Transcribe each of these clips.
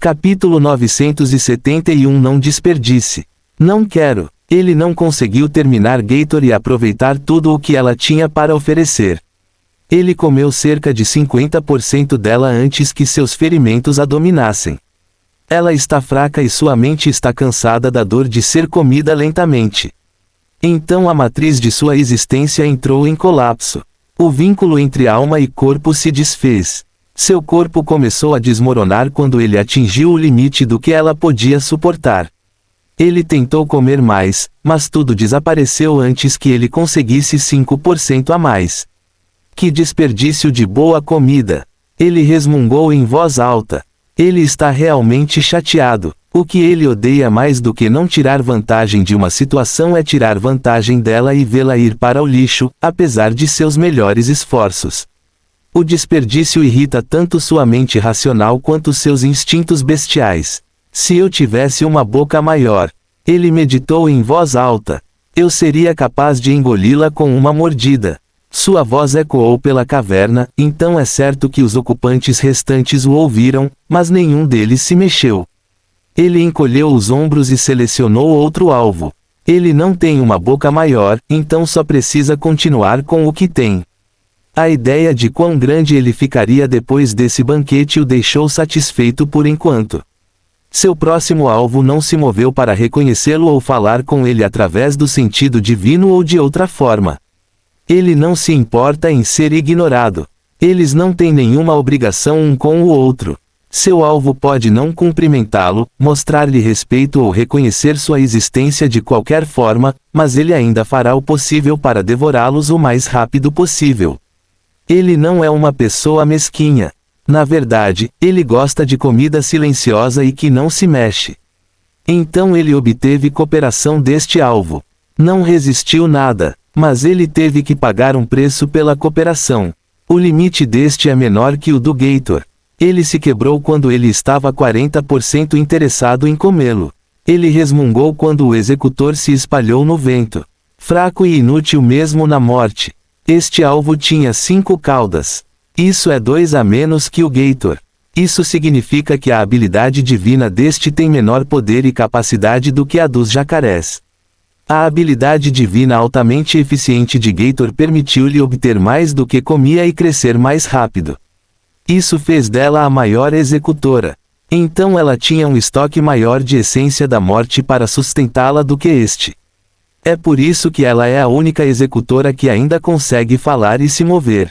Capítulo 971 Não desperdice. Não quero. Ele não conseguiu terminar Gator e aproveitar tudo o que ela tinha para oferecer. Ele comeu cerca de 50% dela antes que seus ferimentos a dominassem. Ela está fraca e sua mente está cansada da dor de ser comida lentamente. Então a matriz de sua existência entrou em colapso. O vínculo entre alma e corpo se desfez. Seu corpo começou a desmoronar quando ele atingiu o limite do que ela podia suportar. Ele tentou comer mais, mas tudo desapareceu antes que ele conseguisse 5% a mais. Que desperdício de boa comida! Ele resmungou em voz alta. Ele está realmente chateado. O que ele odeia mais do que não tirar vantagem de uma situação é tirar vantagem dela e vê-la ir para o lixo, apesar de seus melhores esforços. O desperdício irrita tanto sua mente racional quanto seus instintos bestiais. Se eu tivesse uma boca maior, ele meditou em voz alta, eu seria capaz de engoli-la com uma mordida. Sua voz ecoou pela caverna, então é certo que os ocupantes restantes o ouviram, mas nenhum deles se mexeu. Ele encolheu os ombros e selecionou outro alvo. Ele não tem uma boca maior, então só precisa continuar com o que tem. A ideia de quão grande ele ficaria depois desse banquete o deixou satisfeito por enquanto. Seu próximo alvo não se moveu para reconhecê-lo ou falar com ele através do sentido divino ou de outra forma. Ele não se importa em ser ignorado. Eles não têm nenhuma obrigação um com o outro. Seu alvo pode não cumprimentá-lo, mostrar-lhe respeito ou reconhecer sua existência de qualquer forma, mas ele ainda fará o possível para devorá-los o mais rápido possível. Ele não é uma pessoa mesquinha. Na verdade, ele gosta de comida silenciosa e que não se mexe. Então ele obteve cooperação deste alvo. Não resistiu nada, mas ele teve que pagar um preço pela cooperação. O limite deste é menor que o do Gator. Ele se quebrou quando ele estava 40% interessado em comê-lo. Ele resmungou quando o executor se espalhou no vento. Fraco e inútil mesmo na morte. Este alvo tinha 5 caudas. Isso é 2 a menos que o Gator. Isso significa que a habilidade divina deste tem menor poder e capacidade do que a dos jacarés. A habilidade divina altamente eficiente de Gator permitiu-lhe obter mais do que comia e crescer mais rápido. Isso fez dela a maior executora. Então ela tinha um estoque maior de essência da morte para sustentá-la do que este. É por isso que ela é a única executora que ainda consegue falar e se mover.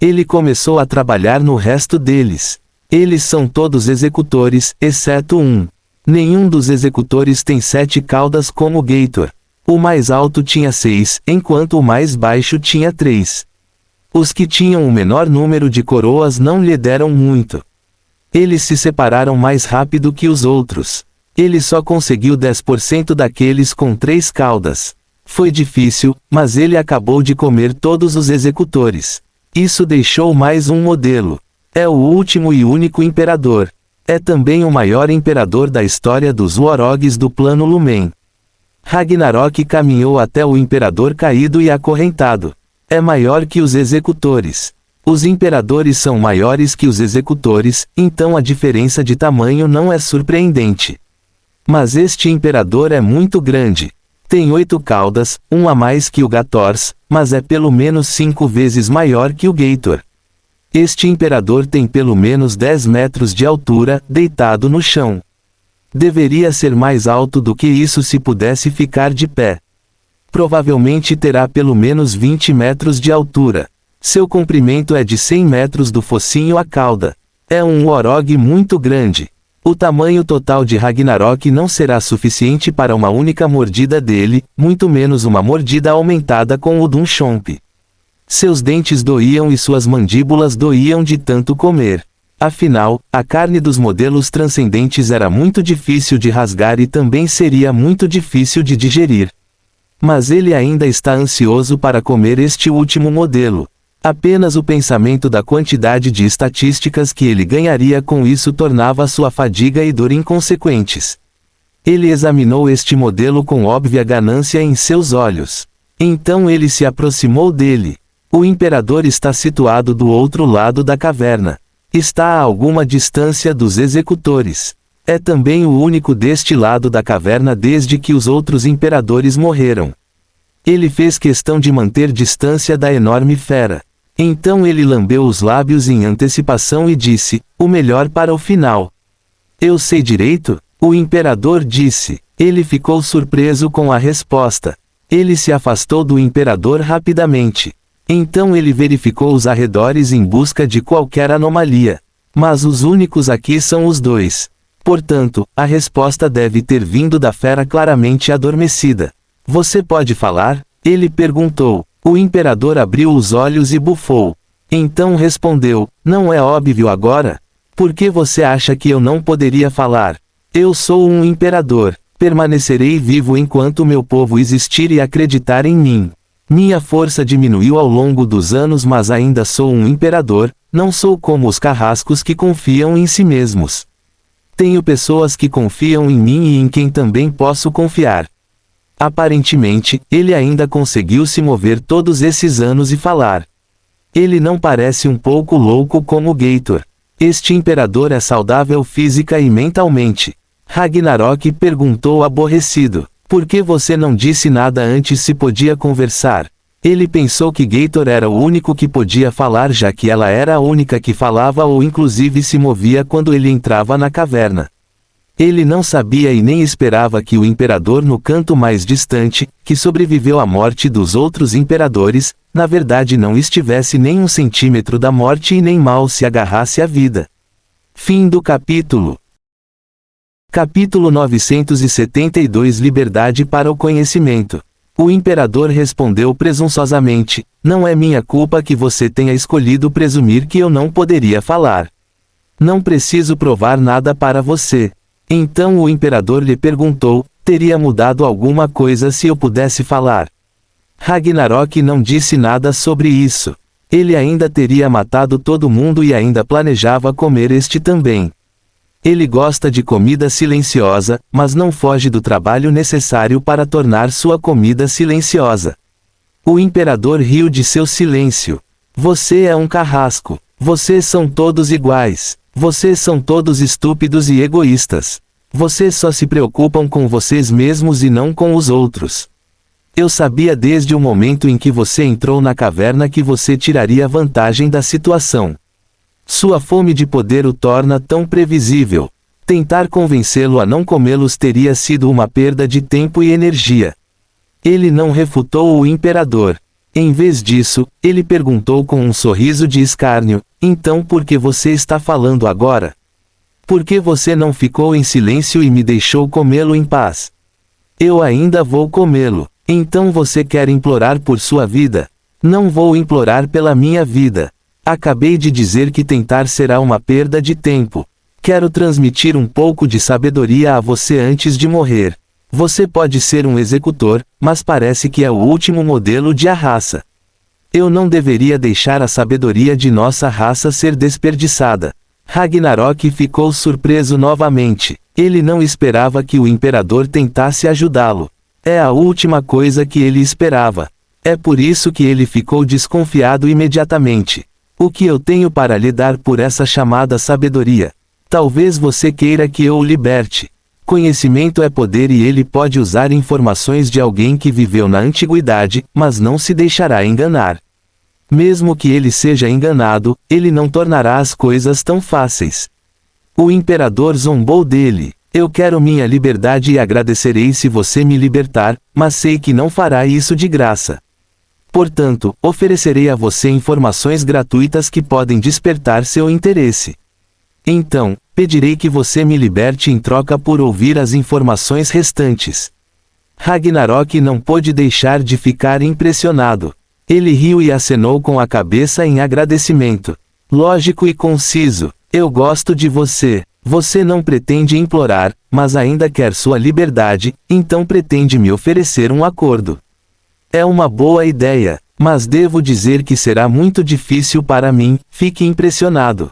Ele começou a trabalhar no resto deles. Eles são todos executores, exceto um. Nenhum dos executores tem 7 caudas como Gator. O mais alto tinha 6, enquanto o mais baixo tinha 3. Os que tinham o menor número de coroas não lhe deram muito. Eles se separaram mais rápido que os outros. Ele só conseguiu 10% daqueles com 3 caudas. Foi difícil, mas ele acabou de comer todos os executores. Isso deixou mais um modelo. É o último e único imperador. É também o maior imperador da história dos Worogs do plano Lumen. Ragnarok caminhou até o imperador caído e acorrentado. É maior que os executores. Os imperadores são maiores que os executores, então a diferença de tamanho não é surpreendente. Mas este imperador é muito grande. Tem 8 caudas, um a mais que o Gators, mas é pelo menos 5 vezes maior que o Gator. Este imperador tem pelo menos 10 metros de altura, deitado no chão. Deveria ser mais alto do que isso se pudesse ficar de pé. Provavelmente terá pelo menos 20 metros de altura. Seu comprimento é de 100 metros do focinho à cauda. É um Worog muito grande. O tamanho total de Ragnarok não será suficiente para uma única mordida dele, muito menos uma mordida aumentada com o de um Chomp. Seus dentes doíam e suas mandíbulas doíam de tanto comer. Afinal, a carne dos modelos transcendentes era muito difícil de rasgar e também seria muito difícil de digerir. Mas ele ainda está ansioso para comer este último modelo. Apenas o pensamento da quantidade de estatísticas que ele ganharia com isso tornava sua fadiga e dor inconsequentes. Ele examinou este modelo com óbvia ganância em seus olhos. Então ele se aproximou dele. O imperador está situado do outro lado da caverna. Está a alguma distância dos executores. É também o único deste lado da caverna desde que os outros imperadores morreram. Ele fez questão de manter distância da enorme fera. Então ele lambeu os lábios em antecipação e disse, o melhor para o final. Eu sei direito? O imperador disse. Ele ficou surpreso com a resposta. Ele se afastou do imperador rapidamente. Então ele verificou os arredores em busca de qualquer anomalia. Mas os únicos aqui são os dois. Portanto, a resposta deve ter vindo da fera claramente adormecida. Você pode falar? Ele perguntou. O imperador abriu os olhos e bufou. Então respondeu, não é óbvio agora? Por que você acha que eu não poderia falar? Eu sou um imperador. Permanecerei vivo enquanto meu povo existir e acreditar em mim. Minha força diminuiu ao longo dos anos, mas ainda sou um imperador, não sou como os carrascos que confiam em si mesmos. Tenho pessoas que confiam em mim e em quem também posso confiar. Aparentemente, ele ainda conseguiu se mover todos esses anos e falar. Ele não parece um pouco louco como Gator. Este imperador é saudável física e mentalmente. Ragnarok perguntou aborrecido. Por que você não disse nada antes se podia conversar? Ele pensou que Gator era o único que podia falar, já que ela era a única que falava ou inclusive se movia quando ele entrava na caverna. Ele não sabia e nem esperava que o imperador no canto mais distante, que sobreviveu à morte dos outros imperadores, na verdade não estivesse nem 1 centímetro da morte e nem mal se agarrasse à vida. Fim do capítulo. Capítulo 972 Liberdade para o conhecimento. O imperador respondeu presunçosamente, não é minha culpa que você tenha escolhido presumir que eu não poderia falar. Não preciso provar nada para você. Então o imperador lhe perguntou, teria mudado alguma coisa se eu pudesse falar? Ragnarok não disse nada sobre isso. Ele ainda teria matado todo mundo e ainda planejava comer este também. Ele gosta de comida silenciosa, mas não foge do trabalho necessário para tornar sua comida silenciosa. O imperador riu de seu silêncio. Você é um carrasco. Vocês são todos iguais. Vocês são todos estúpidos e egoístas. Vocês só se preocupam com vocês mesmos e não com os outros. Eu sabia desde o momento em que você entrou na caverna que você tiraria vantagem da situação. Sua fome de poder o torna tão previsível. Tentar convencê-lo a não comê-los teria sido uma perda de tempo e energia. Ele não refutou o imperador. Em vez disso, ele perguntou com um sorriso de escárnio, então por que você está falando agora? Por que você não ficou em silêncio e me deixou comê-lo em paz? Eu ainda vou comê-lo. Então você quer implorar por sua vida? Não vou implorar pela minha vida. Acabei de dizer que tentar será uma perda de tempo. Quero transmitir um pouco de sabedoria a você antes de morrer. Você pode ser um executor, mas parece que é o último modelo de a raça. Eu não deveria deixar a sabedoria de nossa raça ser desperdiçada. Ragnarok ficou surpreso novamente. Ele não esperava que o imperador tentasse ajudá-lo. É a última coisa que ele esperava. É por isso que ele ficou desconfiado imediatamente. O que eu tenho para lhe dar por essa chamada sabedoria? Talvez você queira que eu o liberte. Conhecimento é poder e ele pode usar informações de alguém que viveu na antiguidade, mas não se deixará enganar. Mesmo que ele seja enganado, ele não tornará as coisas tão fáceis. O imperador zombou dele. Eu quero minha liberdade e agradecerei se você me libertar, mas sei que não fará isso de graça. Portanto, oferecerei a você informações gratuitas que podem despertar seu interesse. Então, pedirei que você me liberte em troca por ouvir as informações restantes. Ragnarok não pôde deixar de ficar impressionado. Ele riu e acenou com a cabeça em agradecimento. Lógico e conciso. Eu gosto de você. Você não pretende implorar, mas ainda quer sua liberdade, então pretende me oferecer um acordo. É uma boa ideia, mas devo dizer que será muito difícil para mim, fique impressionado.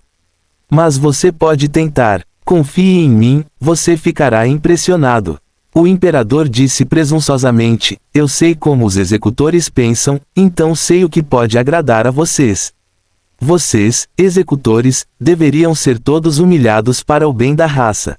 Mas você pode tentar, confie em mim, você ficará impressionado. O imperador disse presunçosamente, eu sei como os executores pensam, então sei o que pode agradar a vocês. Vocês, executores, deveriam ser todos humilhados para o bem da raça.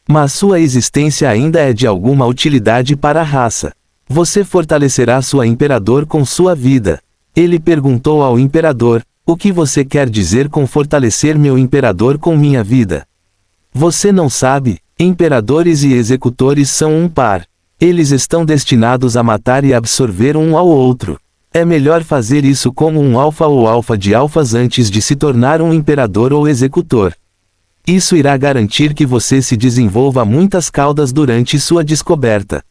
Mas sua existência ainda é de alguma utilidade para a raça. Você fortalecerá sua imperador com sua vida. Ele perguntou ao imperador: o que você quer dizer com fortalecer meu imperador com minha vida? Você não sabe, imperadores e executores são um par. Eles estão destinados a matar e absorver um ao outro. É melhor fazer isso como um alfa ou alfa de alfas antes de se tornar um imperador ou executor. Isso irá garantir que você se desenvolva muitas caudas durante sua descoberta.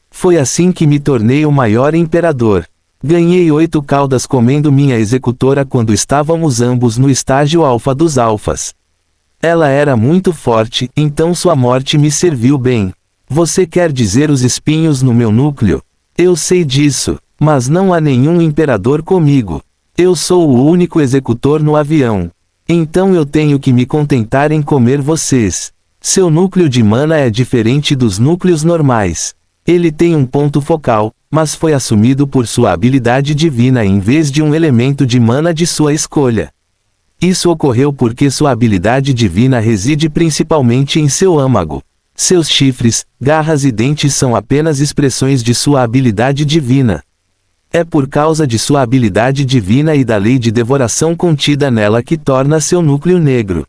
Foi assim que me tornei o maior imperador. Ganhei 8 caudas comendo minha executora quando estávamos ambos no estágio alfa dos alfas. Ela era muito forte, então sua morte me serviu bem. Você quer dizer os espinhos no meu núcleo? Eu sei disso, mas não há nenhum imperador comigo. Eu sou o único executor no avião. Então eu tenho que me contentar em comer vocês. Seu núcleo de mana é diferente dos núcleos normais. Ele tem um ponto focal, mas foi assumido por sua habilidade divina em vez de um elemento de mana de sua escolha. Isso ocorreu porque sua habilidade divina reside principalmente em seu âmago. Seus chifres, garras e dentes são apenas expressões de sua habilidade divina. É por causa de sua habilidade divina e da lei de devoração contida nela que torna seu núcleo negro.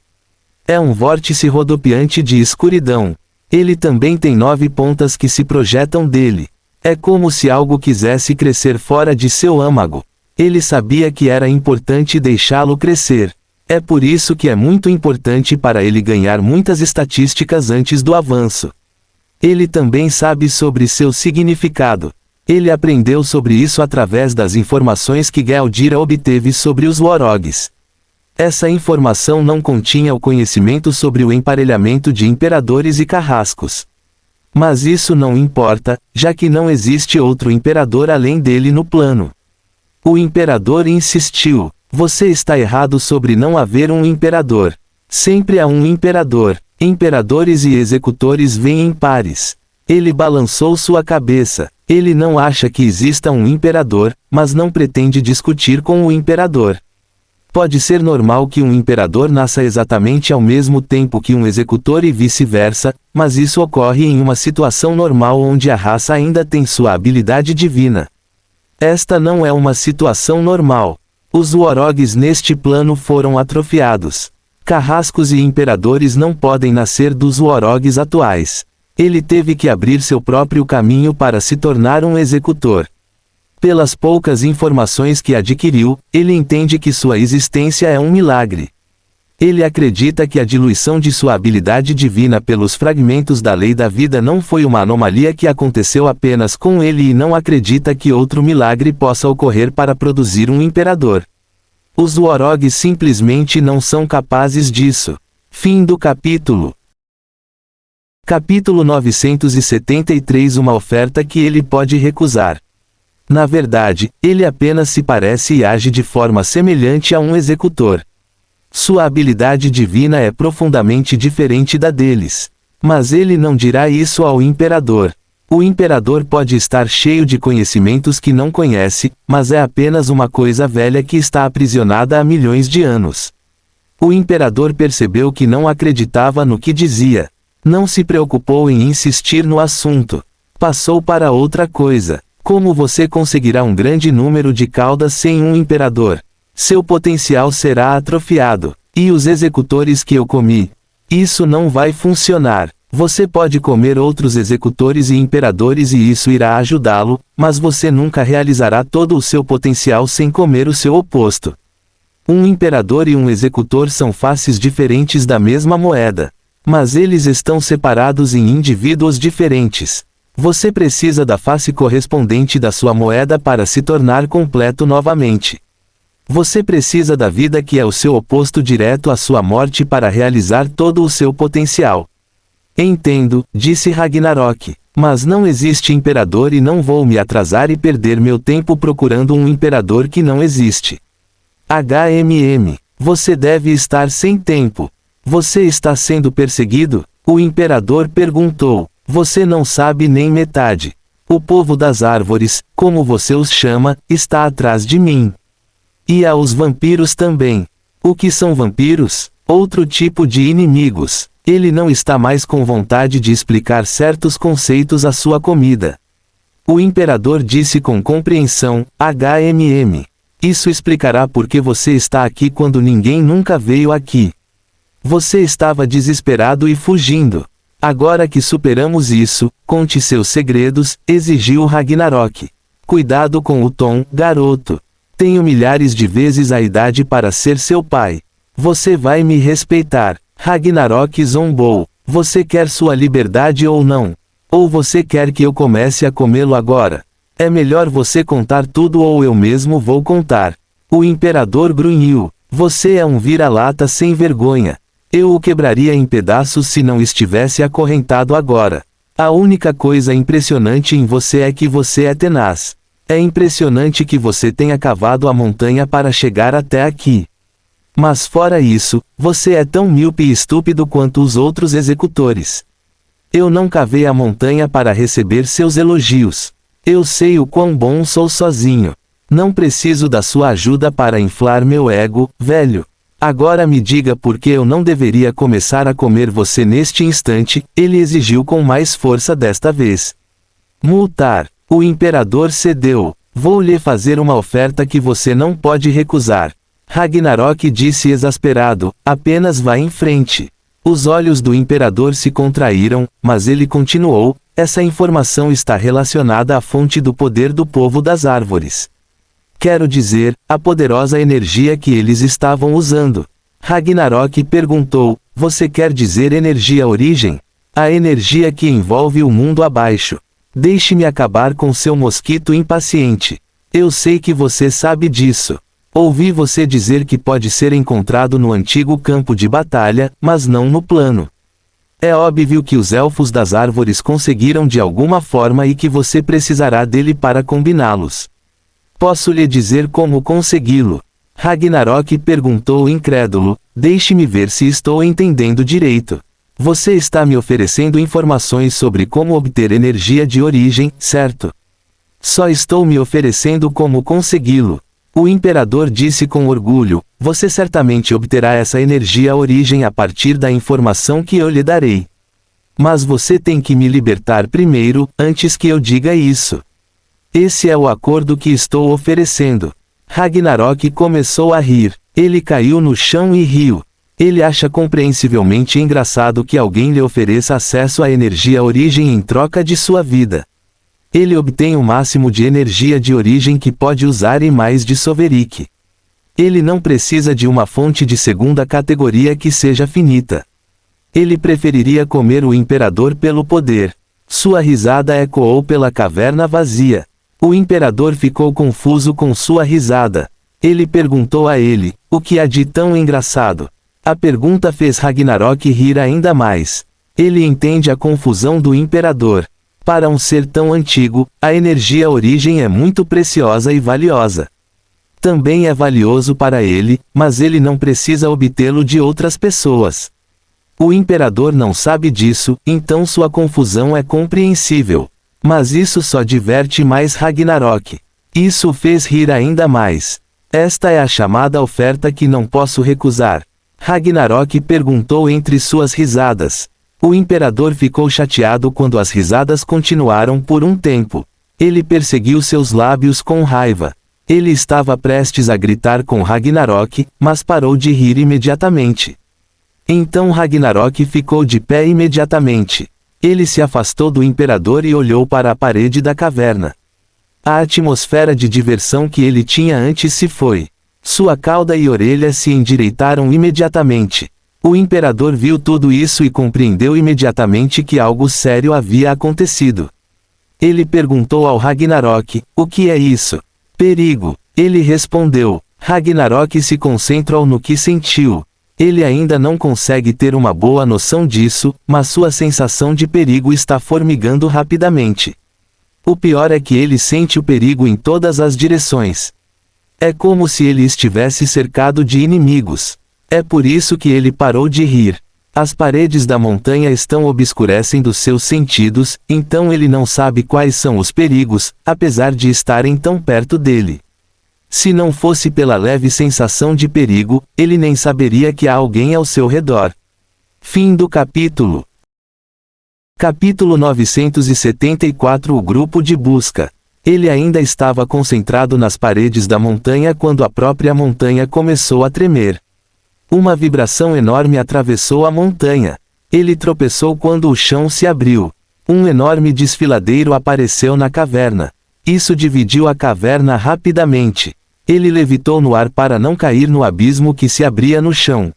É um vórtice rodopiante de escuridão. Ele também tem 9 pontas que se projetam dele. É como se algo quisesse crescer fora de seu âmago. Ele sabia que era importante deixá-lo crescer. É por isso que é muito importante para ele ganhar muitas estatísticas antes do avanço. Ele também sabe sobre seu significado. Ele aprendeu sobre isso através das informações que Geldira obteve sobre os Worogs. Essa informação não continha o conhecimento sobre o emparelhamento de imperadores e carrascos. Mas isso não importa, já que não existe outro imperador além dele no plano. O imperador insistiu: você está errado sobre não haver um imperador. Sempre há um imperador. Imperadores e executores vêm em pares. Ele balançou sua cabeça. Ele não acha que exista um imperador, mas não pretende discutir com o imperador. Pode ser normal que um imperador nasça exatamente ao mesmo tempo que um executor e vice-versa, mas isso ocorre em uma situação normal onde a raça ainda tem sua habilidade divina. Esta não é uma situação normal. Os Worogs neste plano foram atrofiados. Carrascos e imperadores não podem nascer dos Worogs atuais. Ele teve que abrir seu próprio caminho para se tornar um executor. Pelas poucas informações que adquiriu, ele entende que sua existência é um milagre. Ele acredita que a diluição de sua habilidade divina pelos fragmentos da lei da vida não foi uma anomalia que aconteceu apenas com ele e não acredita que outro milagre possa ocorrer para produzir um imperador. Os Worogs simplesmente não são capazes disso. Fim do capítulo. Capítulo 973. Uma oferta que ele pode recusar. Na verdade, ele apenas se parece e age de forma semelhante a um executor. Sua habilidade divina é profundamente diferente da deles. Mas ele não dirá isso ao imperador. O imperador pode estar cheio de conhecimentos que não conhece, mas é apenas uma coisa velha que está aprisionada há milhões de anos. O imperador percebeu que não acreditava no que dizia. Não se preocupou em insistir no assunto. Passou para outra coisa. Como você conseguirá um grande número de caudas sem um imperador? Seu potencial será atrofiado. E os executores que eu comi? Isso não vai funcionar. Você pode comer outros executores e imperadores e isso irá ajudá-lo, mas você nunca realizará todo o seu potencial sem comer o seu oposto. Um imperador e um executor são faces diferentes da mesma moeda. Mas eles estão separados em indivíduos diferentes. Você precisa da face correspondente da sua moeda para se tornar completo novamente. Você precisa da vida que é o seu oposto direto à sua morte para realizar todo o seu potencial. Entendo, disse Ragnarok. Mas não existe imperador e não vou me atrasar e perder meu tempo procurando um imperador que não existe. Você deve estar sem tempo. Você está sendo perseguido? O imperador perguntou. Você não sabe nem metade. O povo das árvores, como você os chama, está atrás de mim. E aos vampiros também. O que são vampiros? Outro tipo de inimigos. Ele não está mais com vontade de explicar certos conceitos à sua comida. O imperador disse com compreensão: Isso explicará por que você está aqui quando ninguém nunca veio aqui. Você estava desesperado e fugindo. Agora que superamos isso, conte seus segredos, exigiu Ragnarok. Cuidado com o tom, garoto. Tenho milhares de vezes a idade para ser seu pai. Você vai me respeitar. Ragnarok zombou. Você quer sua liberdade ou não? Ou você quer que eu comece a comê-lo agora? É melhor você contar tudo ou eu mesmo vou contar. O imperador grunhiu. Você é um vira-lata sem vergonha. Eu o quebraria em pedaços se não estivesse acorrentado agora. A única coisa impressionante em você é que você é tenaz. É impressionante que você tenha cavado a montanha para chegar até aqui. Mas fora isso, você é tão míope e estúpido quanto os outros executores. Eu não cavei a montanha para receber seus elogios. Eu sei o quão bom sou sozinho. Não preciso da sua ajuda para inflar meu ego, velho. Agora me diga por que eu não deveria começar a comer você neste instante, ele exigiu com mais força desta vez. Multar. O imperador cedeu. Vou lhe fazer uma oferta que você não pode recusar. Ragnarok disse exasperado: apenas vá em frente. Os olhos do imperador se contraíram, mas ele continuou: essa informação está relacionada à fonte do poder do povo das árvores. Quero dizer, a poderosa energia que eles estavam usando. Ragnarok perguntou: você quer dizer energia origem? A energia que envolve o mundo abaixo. Deixe-me acabar com seu mosquito impaciente. Eu sei que você sabe disso. Ouvi você dizer que pode ser encontrado no antigo campo de batalha, mas não no plano. É óbvio que os elfos das árvores conseguiram de alguma forma e que você precisará dele para combiná-los. Posso lhe dizer como consegui-lo? Ragnarok perguntou incrédulo. Deixe-me ver se estou entendendo direito. Você está me oferecendo informações sobre como obter energia de origem, certo? Só estou me oferecendo como consegui-lo. O imperador disse com orgulho: você certamente obterá essa energia origem a partir da informação que eu lhe darei. Mas você tem que me libertar primeiro, antes que eu diga isso. Esse é o acordo que estou oferecendo. Ragnarok começou a rir. Ele caiu no chão e riu. Ele acha compreensivelmente engraçado que alguém lhe ofereça acesso à energia origem em troca de sua vida. Ele obtém o máximo de energia de origem que pode usar e mais de Soverick. Ele não precisa de uma fonte de segunda categoria que seja finita. Ele preferiria comer o imperador pelo poder. Sua risada ecoou pela caverna vazia. O imperador ficou confuso com sua risada. Ele perguntou a ele: o que há de tão engraçado? A pergunta fez Ragnarok rir ainda mais. Ele entende a confusão do imperador. Para um ser tão antigo, a energia origem é muito preciosa e valiosa. Também é valioso para ele, mas ele não precisa obtê-lo de outras pessoas. O imperador não sabe disso, então sua confusão é compreensível. Mas isso só diverte mais Ragnarok. Isso o fez rir ainda mais. Esta é a chamada oferta que não posso recusar. Ragnarok perguntou entre suas risadas. O imperador ficou chateado quando as risadas continuaram por um tempo. Ele perseguiu seus lábios com raiva. Ele estava prestes a gritar com Ragnarok, mas parou de rir imediatamente. Então Ragnarok ficou de pé imediatamente. Ele se afastou do imperador e olhou para a parede da caverna. A atmosfera de diversão que ele tinha antes se foi. Sua cauda e orelha se endireitaram imediatamente. O imperador viu tudo isso e compreendeu imediatamente que algo sério havia acontecido. Ele perguntou ao Ragnarok: o que é isso? Perigo. Ele respondeu. Ragnarok se concentrou no que sentiu. Ele ainda não consegue ter uma boa noção disso, mas sua sensação de perigo está formigando rapidamente. O pior é que ele sente o perigo em todas as direções. É como se ele estivesse cercado de inimigos. É por isso que ele parou de rir. As paredes da montanha estão obscurecendo seus sentidos, então ele não sabe quais são os perigos, apesar de estarem tão perto dele. Se não fosse pela leve sensação de perigo, ele nem saberia que há alguém ao seu redor. Fim do capítulo. Capítulo 974. O grupo de busca. Ele ainda estava concentrado nas paredes da montanha quando a própria montanha começou a tremer. Uma vibração enorme atravessou a montanha. Ele tropeçou quando o chão se abriu. Um enorme desfiladeiro apareceu na caverna. Isso dividiu a caverna rapidamente. Ele levitou no ar para não cair no abismo que se abria no chão.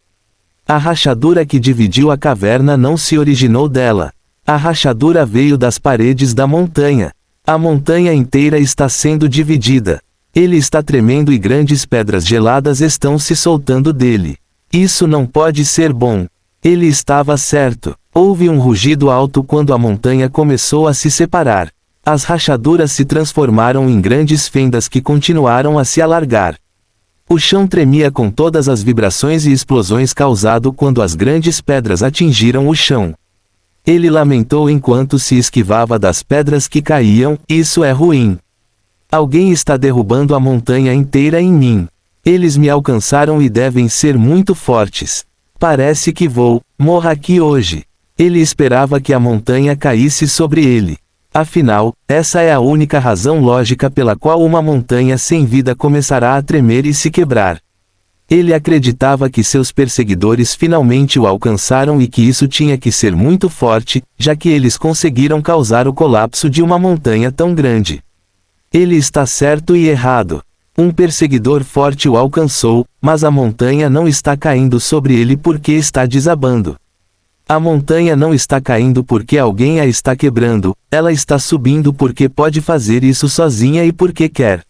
A rachadura que dividiu a caverna não se originou dela. A rachadura veio das paredes da montanha. A montanha inteira está sendo dividida. Ele está tremendo e grandes pedras geladas estão se soltando dele. Isso não pode ser bom. Ele estava certo. Houve um rugido alto quando a montanha começou a se separar. As rachaduras se transformaram em grandes fendas que continuaram a se alargar. O chão tremia com todas as vibrações e explosões causado quando as grandes pedras atingiram o chão. Ele lamentou enquanto se esquivava das pedras que caíam. Isso é ruim. Alguém está derrubando a montanha inteira em mim. Eles me alcançaram e devem ser muito fortes. Parece que vou morrer aqui hoje. Ele esperava que a montanha caísse sobre ele. Afinal, essa é a única razão lógica pela qual uma montanha sem vida começará a tremer e se quebrar. Ele acreditava que seus perseguidores finalmente o alcançaram e que isso tinha que ser muito forte, já que eles conseguiram causar o colapso de uma montanha tão grande. Ele está certo e errado. Um perseguidor forte o alcançou, mas a montanha não está caindo sobre ele porque está desabando. A montanha não está caindo porque alguém a está quebrando, ela está subindo porque pode fazer isso sozinha e porque quer.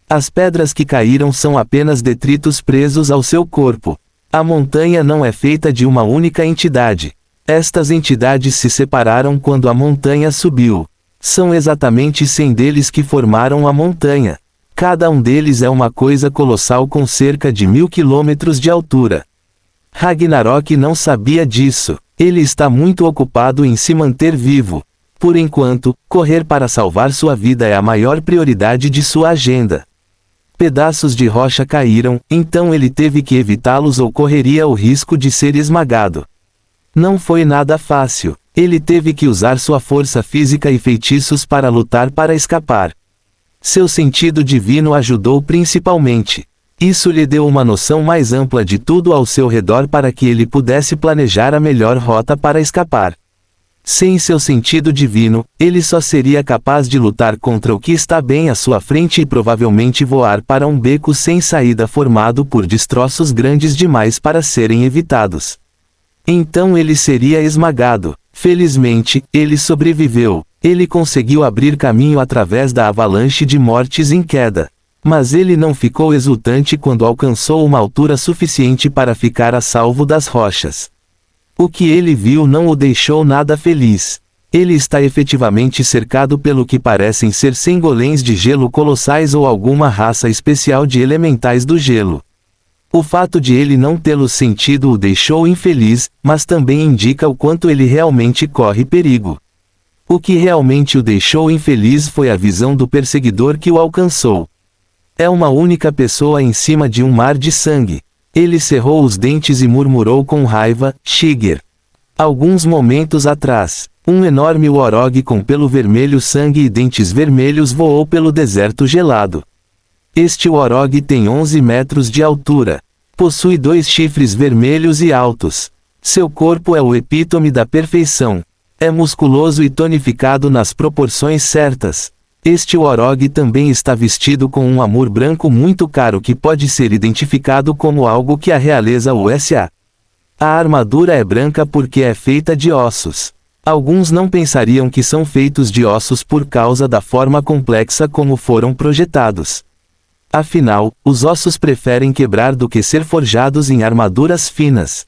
As pedras que caíram são apenas detritos presos ao seu corpo. A montanha não é feita de uma única entidade. Estas entidades se separaram quando a montanha subiu. São exatamente 100 deles que formaram a montanha. Cada um deles é uma coisa colossal com cerca de 1000 quilômetros de altura. Ragnarok não sabia disso. Ele está muito ocupado em se manter vivo. Por enquanto, correr para salvar sua vida é a maior prioridade de sua agenda. Pedaços de rocha caíram, então ele teve que evitá-los ou correria o risco de ser esmagado. Não foi nada fácil. Ele teve que usar sua força física e feitiços para lutar para escapar. Seu sentido divino ajudou principalmente. Isso lhe deu uma noção mais ampla de tudo ao seu redor para que ele pudesse planejar a melhor rota para escapar. Sem seu sentido divino, ele só seria capaz de lutar contra o que está bem à sua frente e provavelmente voar para um beco sem saída formado por destroços grandes demais para serem evitados. Então ele seria esmagado. Felizmente, ele sobreviveu. Ele conseguiu abrir caminho através da avalanche de mortes em queda. Mas ele não ficou exultante quando alcançou uma altura suficiente para ficar a salvo das rochas. O que ele viu não o deixou nada feliz. Ele está efetivamente cercado pelo que parecem ser 100 golems de gelo colossais ou alguma raça especial de elementais do gelo. O fato de ele não tê-los sentido o deixou infeliz, mas também indica o quanto ele realmente corre perigo. O que realmente o deixou infeliz foi a visão do perseguidor que o alcançou. É uma única pessoa em cima de um mar de sangue. Ele cerrou os dentes e murmurou com raiva, Shiger. Alguns momentos atrás, um enorme Warog com pelo vermelho sangue e dentes vermelhos voou pelo deserto gelado. Este Warog tem 11 metros de altura. Possui 2 chifres vermelhos e altos. Seu corpo é o epítome da perfeição. É musculoso e tonificado nas proporções certas. Este Warog também está vestido com um armor branco muito caro que pode ser identificado como algo que a realeza usa. A armadura é branca porque é feita de ossos. Alguns não pensariam que são feitos de ossos por causa da forma complexa como foram projetados. Afinal, os ossos preferem quebrar do que ser forjados em armaduras finas.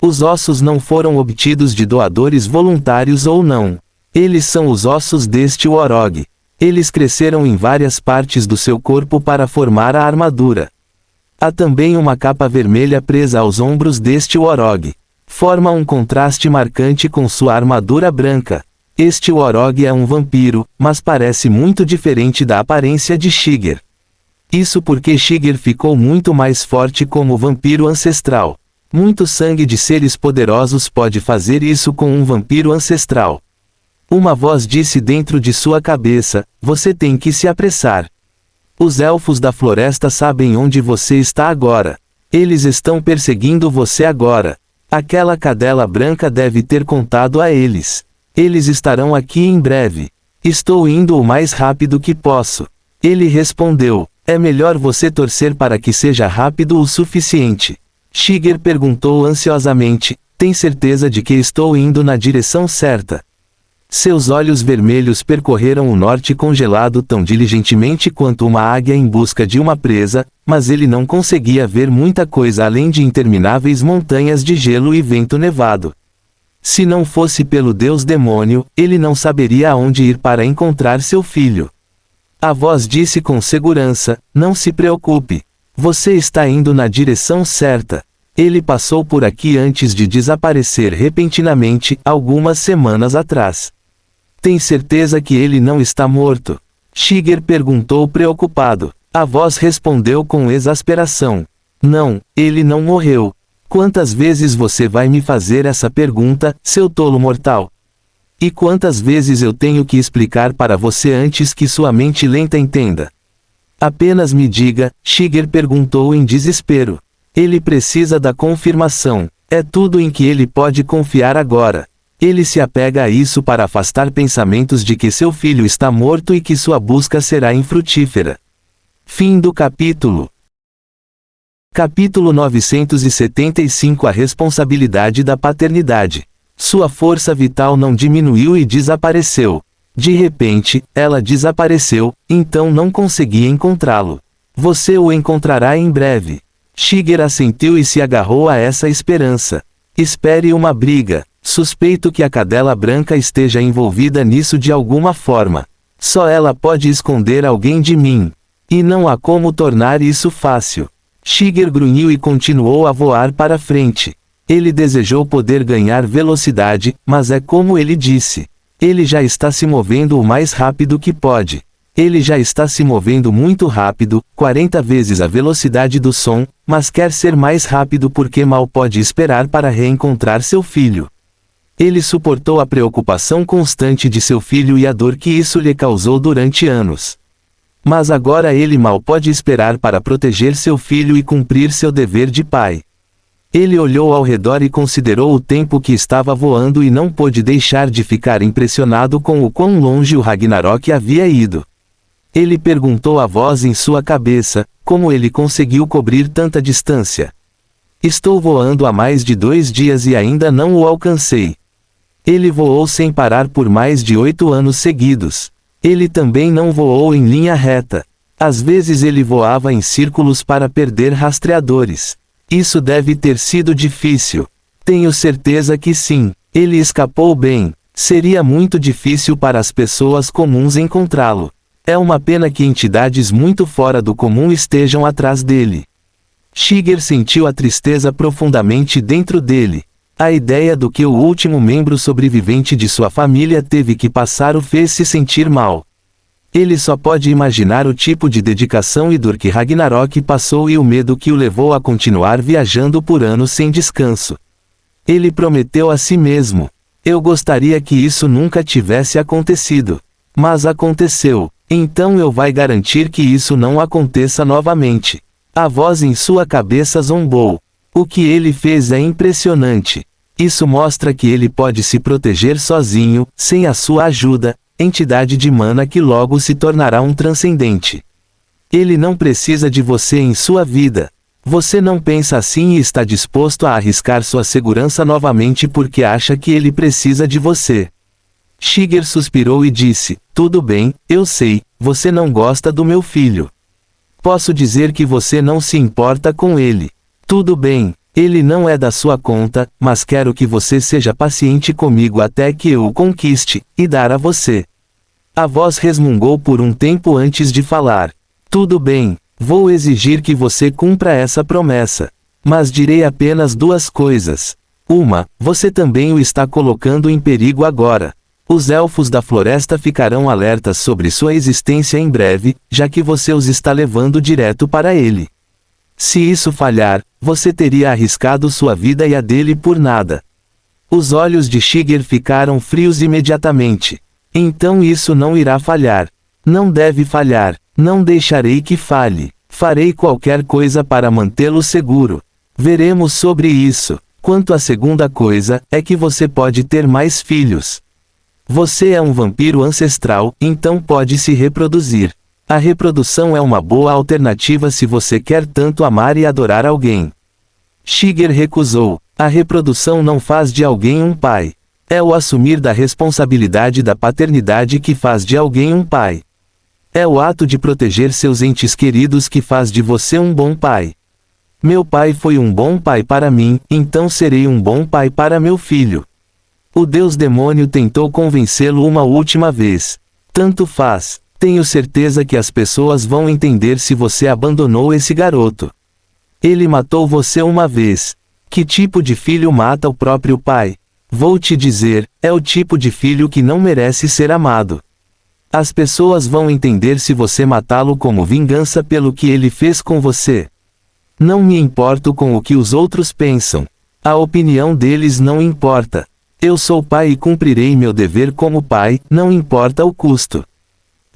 Os ossos não foram obtidos de doadores voluntários ou não. Eles são os ossos deste Warog. Eles cresceram em várias partes do seu corpo para formar a armadura. Há também uma capa vermelha presa aos ombros deste Warog. Forma um contraste marcante com sua armadura branca. Este Warog é um vampiro, mas parece muito diferente da aparência de Shiger. Isso porque Shiger ficou muito mais forte como vampiro ancestral. Muito sangue de seres poderosos pode fazer isso com um vampiro ancestral. Uma voz disse dentro de sua cabeça: você tem que se apressar. Os elfos da floresta sabem onde você está agora. Eles estão perseguindo você agora. Aquela cadela branca deve ter contado a eles. Eles estarão aqui em breve. Estou indo o mais rápido que posso. Ele respondeu: é melhor você torcer para que seja rápido o suficiente. Shiger perguntou ansiosamente: tem certeza de que estou indo na direção certa? Seus olhos vermelhos percorreram o norte congelado tão diligentemente quanto uma águia em busca de uma presa, mas ele não conseguia ver muita coisa além de intermináveis montanhas de gelo e vento nevado. Se não fosse pelo Deus demônio, ele não saberia aonde ir para encontrar seu filho. A voz disse com segurança: não se preocupe. Você está indo na direção certa. Ele passou por aqui antes de desaparecer repentinamente, algumas semanas atrás. Tem certeza que ele não está morto? Shiger perguntou preocupado. A voz respondeu com exasperação: não, ele não morreu. Quantas vezes você vai me fazer essa pergunta, seu tolo mortal? E quantas vezes eu tenho que explicar para você antes que sua mente lenta entenda? Apenas me diga, Shiger perguntou em desespero. Ele precisa da confirmação. É tudo em que ele pode confiar agora. Ele se apega a isso para afastar pensamentos de que seu filho está morto e que sua busca será infrutífera. Fim do capítulo. Capítulo 975. A responsabilidade da paternidade. Sua força vital não diminuiu e desapareceu. De repente, ela desapareceu, então não conseguia encontrá-lo. Você o encontrará em breve. Shiger assentiu e se agarrou a essa esperança. Espere uma briga. Suspeito que a cadela branca esteja envolvida nisso de alguma forma. Só ela pode esconder alguém de mim. E não há como tornar isso fácil. Shiger grunhiu e continuou a voar para frente. Ele desejou poder ganhar velocidade, mas é como ele disse. Ele já está se movendo o mais rápido que pode. Ele já está se movendo muito rápido, 40 vezes a velocidade do som, mas quer ser mais rápido porque mal pode esperar para reencontrar seu filho. Ele suportou a preocupação constante de seu filho e a dor que isso lhe causou durante anos. Mas agora ele mal pode esperar para proteger seu filho e cumprir seu dever de pai. Ele olhou ao redor e considerou o tempo que estava voando e não pôde deixar de ficar impressionado com o quão longe o Ragnarok havia ido. Ele perguntou à voz em sua cabeça: como ele conseguiu cobrir tanta distância? Estou voando há mais de 2 dias e ainda não o alcancei. Ele voou sem parar por mais de 8 anos seguidos. Ele também não voou em linha reta. Às vezes ele voava em círculos para perder rastreadores. Isso deve ter sido difícil. Tenho certeza que sim. Ele escapou bem. Seria muito difícil para as pessoas comuns encontrá-lo. É uma pena que entidades muito fora do comum estejam atrás dele. Shiger sentiu a tristeza profundamente dentro dele. A ideia do que o último membro sobrevivente de sua família teve que passar o fez se sentir mal. Ele só pode imaginar o tipo de dedicação e dor que Ragnarok passou e o medo que o levou a continuar viajando por anos sem descanso. Ele prometeu a si mesmo: eu gostaria que isso nunca tivesse acontecido. Mas aconteceu. Então eu vai garantir que isso não aconteça novamente. A voz em sua cabeça zombou. O que ele fez é impressionante. Isso mostra que ele pode se proteger sozinho, sem a sua ajuda, entidade de mana que logo se tornará um transcendente. Ele não precisa de você em sua vida. Você não pensa assim e está disposto a arriscar sua segurança novamente porque acha que ele precisa de você. Shiger suspirou e disse: tudo bem, eu sei, você não gosta do meu filho. Posso dizer que você não se importa com ele. Tudo bem, ele não é da sua conta, mas quero que você seja paciente comigo até que eu o conquiste, e dar a você. A voz resmungou por um tempo antes de falar. Tudo bem, vou exigir que você cumpra essa promessa. Mas direi apenas 2 coisas. Uma, você também o está colocando em perigo agora. Os elfos da floresta ficarão alertas sobre sua existência em breve, já que você os está levando direto para ele. Se isso falhar, você teria arriscado sua vida e a dele por nada. Os olhos de Shiger ficaram frios imediatamente. Então isso não irá falhar. Não deve falhar. Não deixarei que falhe. Farei qualquer coisa para mantê-lo seguro. Veremos sobre isso. Quanto à segunda coisa, é que você pode ter mais filhos. Você é um vampiro ancestral, então pode se reproduzir. A reprodução é uma boa alternativa se você quer tanto amar e adorar alguém. Shiger recusou. A reprodução não faz de alguém um pai. É o assumir da responsabilidade da paternidade que faz de alguém um pai. É o ato de proteger seus entes queridos que faz de você um bom pai. Meu pai foi um bom pai para mim, então serei um bom pai para meu filho. O Deus Demônio tentou convencê-lo uma última vez. Tanto faz. Tenho certeza que as pessoas vão entender se você abandonou esse garoto. Ele matou você uma vez. Que tipo de filho mata o próprio pai? Vou te dizer, é o tipo de filho que não merece ser amado. As pessoas vão entender se você matá-lo como vingança pelo que ele fez com você. Não me importo com o que os outros pensam. A opinião deles não importa. Eu sou pai e cumprirei meu dever como pai, não importa o custo.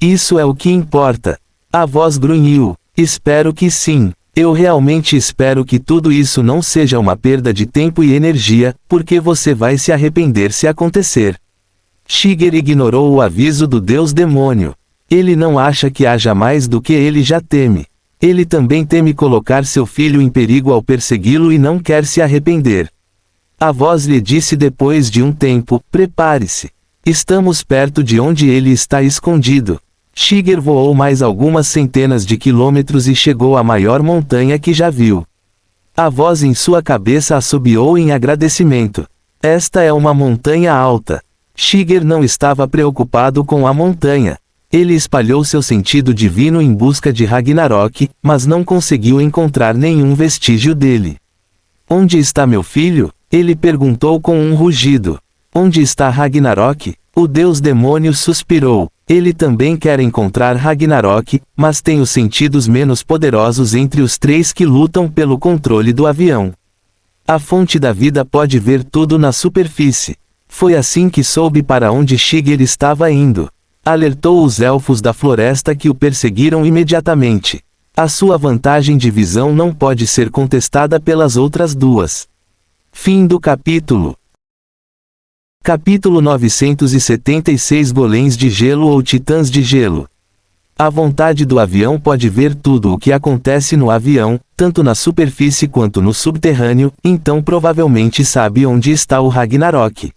Isso é o que importa. A voz grunhiu. Espero que sim. Eu realmente espero que tudo isso não seja uma perda de tempo e energia, porque você vai se arrepender se acontecer. Shiger ignorou o aviso do Deus Demônio. Ele não acha que haja mais do que ele já teme. Ele também teme colocar seu filho em perigo ao persegui-lo e não quer se arrepender. A voz lhe disse depois de um tempo: prepare-se. Estamos perto de onde ele está escondido. Shiger voou mais algumas centenas de quilômetros e chegou à maior montanha que já viu. A voz em sua cabeça assobiou em agradecimento. Esta é uma montanha alta. Shiger não estava preocupado com a montanha. Ele espalhou seu sentido divino em busca de Ragnarok, mas não conseguiu encontrar nenhum vestígio dele. Onde está meu filho? Ele perguntou com um rugido. Onde está Ragnarok? O Deus Demônio suspirou. Ele também quer encontrar Ragnarok, mas tem os sentidos menos poderosos entre os três que lutam pelo controle do avião. A fonte da vida pode ver tudo na superfície. Foi assim que soube para onde Shiger estava indo. Alertou os elfos da floresta que o perseguiram imediatamente. A sua vantagem de visão não pode ser contestada pelas outras duas. Fim do capítulo. Capítulo 976 Golems de Gelo ou Titãs de Gelo. A vontade do avião pode ver tudo o que acontece no avião, tanto na superfície quanto no subterrâneo, então provavelmente sabe onde está o Ragnarok.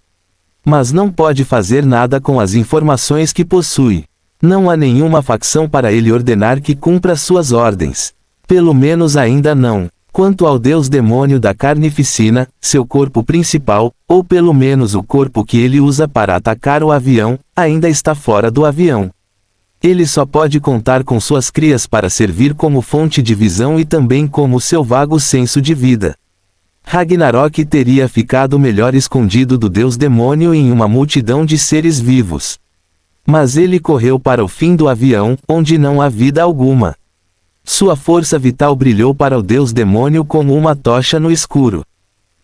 Mas não pode fazer nada com as informações que possui. Não há nenhuma facção para ele ordenar que cumpra suas ordens. Pelo menos ainda não. Quanto ao Deus Demônio da Carnificina, seu corpo principal, ou pelo menos o corpo que ele usa para atacar o avião, ainda está fora do avião. Ele só pode contar com suas crias para servir como fonte de visão e também como seu vago senso de vida. Ragnarok teria ficado melhor escondido do Deus Demônio em uma multidão de seres vivos. Mas ele correu para o fim do avião, onde não há vida alguma. Sua força vital brilhou para o Deus Demônio como uma tocha no escuro.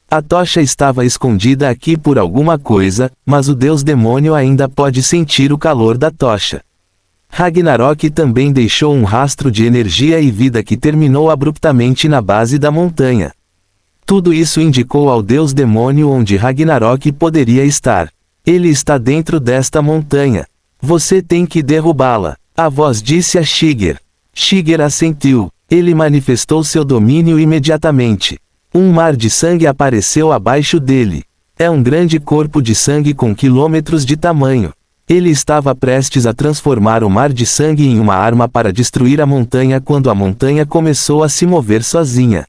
A tocha estava escondida aqui por alguma coisa, mas o Deus Demônio ainda pode sentir o calor da tocha. Ragnarok também deixou um rastro de energia e vida que terminou abruptamente na base da montanha. Tudo isso indicou ao Deus Demônio onde Ragnarok poderia estar. Ele está dentro desta montanha. Você tem que derrubá-la. A voz disse a Shiger. Shiger assentiu. Ele manifestou seu domínio imediatamente. Um mar de sangue apareceu abaixo dele. É um grande corpo de sangue com quilômetros de tamanho. Ele estava prestes a transformar o mar de sangue em uma arma para destruir a montanha quando a montanha começou a se mover sozinha.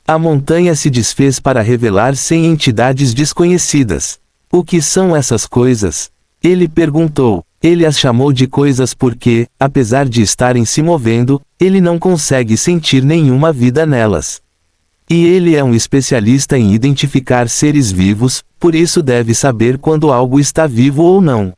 A montanha se desfez para revelar 100 entidades desconhecidas. O que são essas coisas? Ele perguntou. Ele as chamou de coisas porque, apesar de estarem se movendo, ele não consegue sentir nenhuma vida nelas. E ele é um especialista em identificar seres vivos, por isso deve saber quando algo está vivo ou não.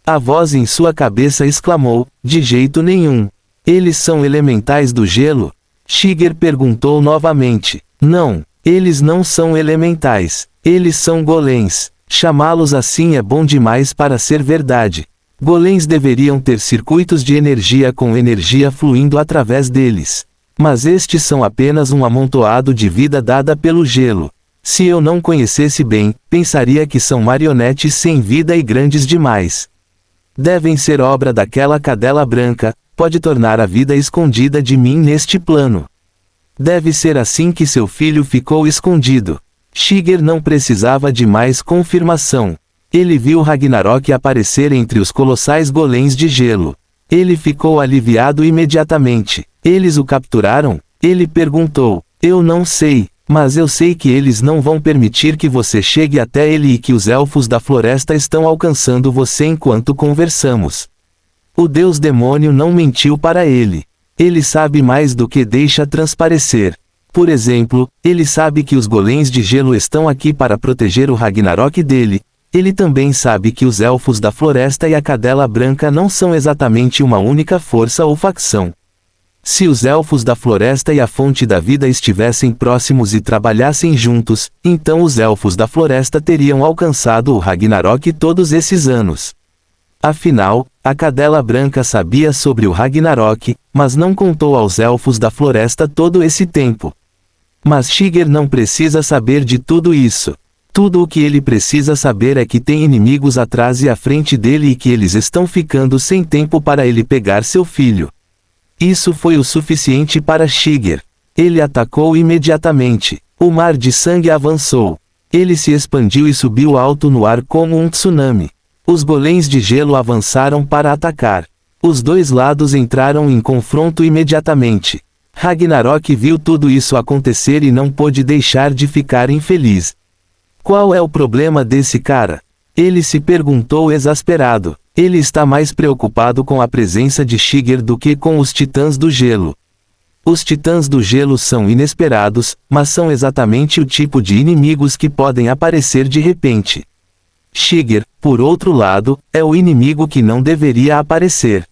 A voz em sua cabeça exclamou: de jeito nenhum. Eles são elementais do gelo? Shigeru perguntou novamente. Não, eles não são elementais. Eles são golems. Chamá-los assim é bom demais para ser verdade. Golems deveriam ter circuitos de energia com energia fluindo através deles. Mas estes são apenas um amontoado de vida dada pelo gelo. Se eu não conhecesse bem, pensaria que são marionetes sem vida e grandes demais. Devem ser obra daquela cadela branca, pode tornar a vida escondida de mim neste plano. Deve ser assim que seu filho ficou escondido. Shigeru não precisava de mais confirmação. Ele viu Ragnarok aparecer entre os colossais golems de gelo. Ele ficou aliviado imediatamente. Eles o capturaram? Ele perguntou. Eu não sei, mas eu sei que eles não vão permitir que você chegue até ele e que os elfos da floresta estão alcançando você enquanto conversamos. O deus demônio não mentiu para ele. Ele sabe mais do que deixa transparecer. Por exemplo, ele sabe que os golems de gelo estão aqui para proteger o Ragnarok dele. Ele também sabe que os elfos da floresta e a cadela branca não são exatamente uma única força ou facção. Se os elfos da floresta e a fonte da vida estivessem próximos e trabalhassem juntos, então os elfos da floresta teriam alcançado o Ragnarok todos esses anos. Afinal, a cadela branca sabia sobre o Ragnarok, mas não contou aos elfos da floresta todo esse tempo. Mas Shigeru não precisa saber de tudo isso. Tudo o que ele precisa saber é que tem inimigos atrás e à frente dele e que eles estão ficando sem tempo para ele pegar seu filho. Isso foi o suficiente para Shigeru. Ele atacou imediatamente. O mar de sangue avançou. Ele se expandiu e subiu alto no ar como um tsunami. Os golems de gelo avançaram para atacar. Os dois lados entraram em confronto imediatamente. Ragnarok viu tudo isso acontecer e não pôde deixar de ficar infeliz. Qual é o problema desse cara? Ele se perguntou exasperado. Ele está mais preocupado com a presença de Shigeru do que com os titãs do gelo. Os titãs do gelo são inesperados, mas são exatamente o tipo de inimigos que podem aparecer de repente. Shigeru, por outro lado, é o inimigo que não deveria aparecer.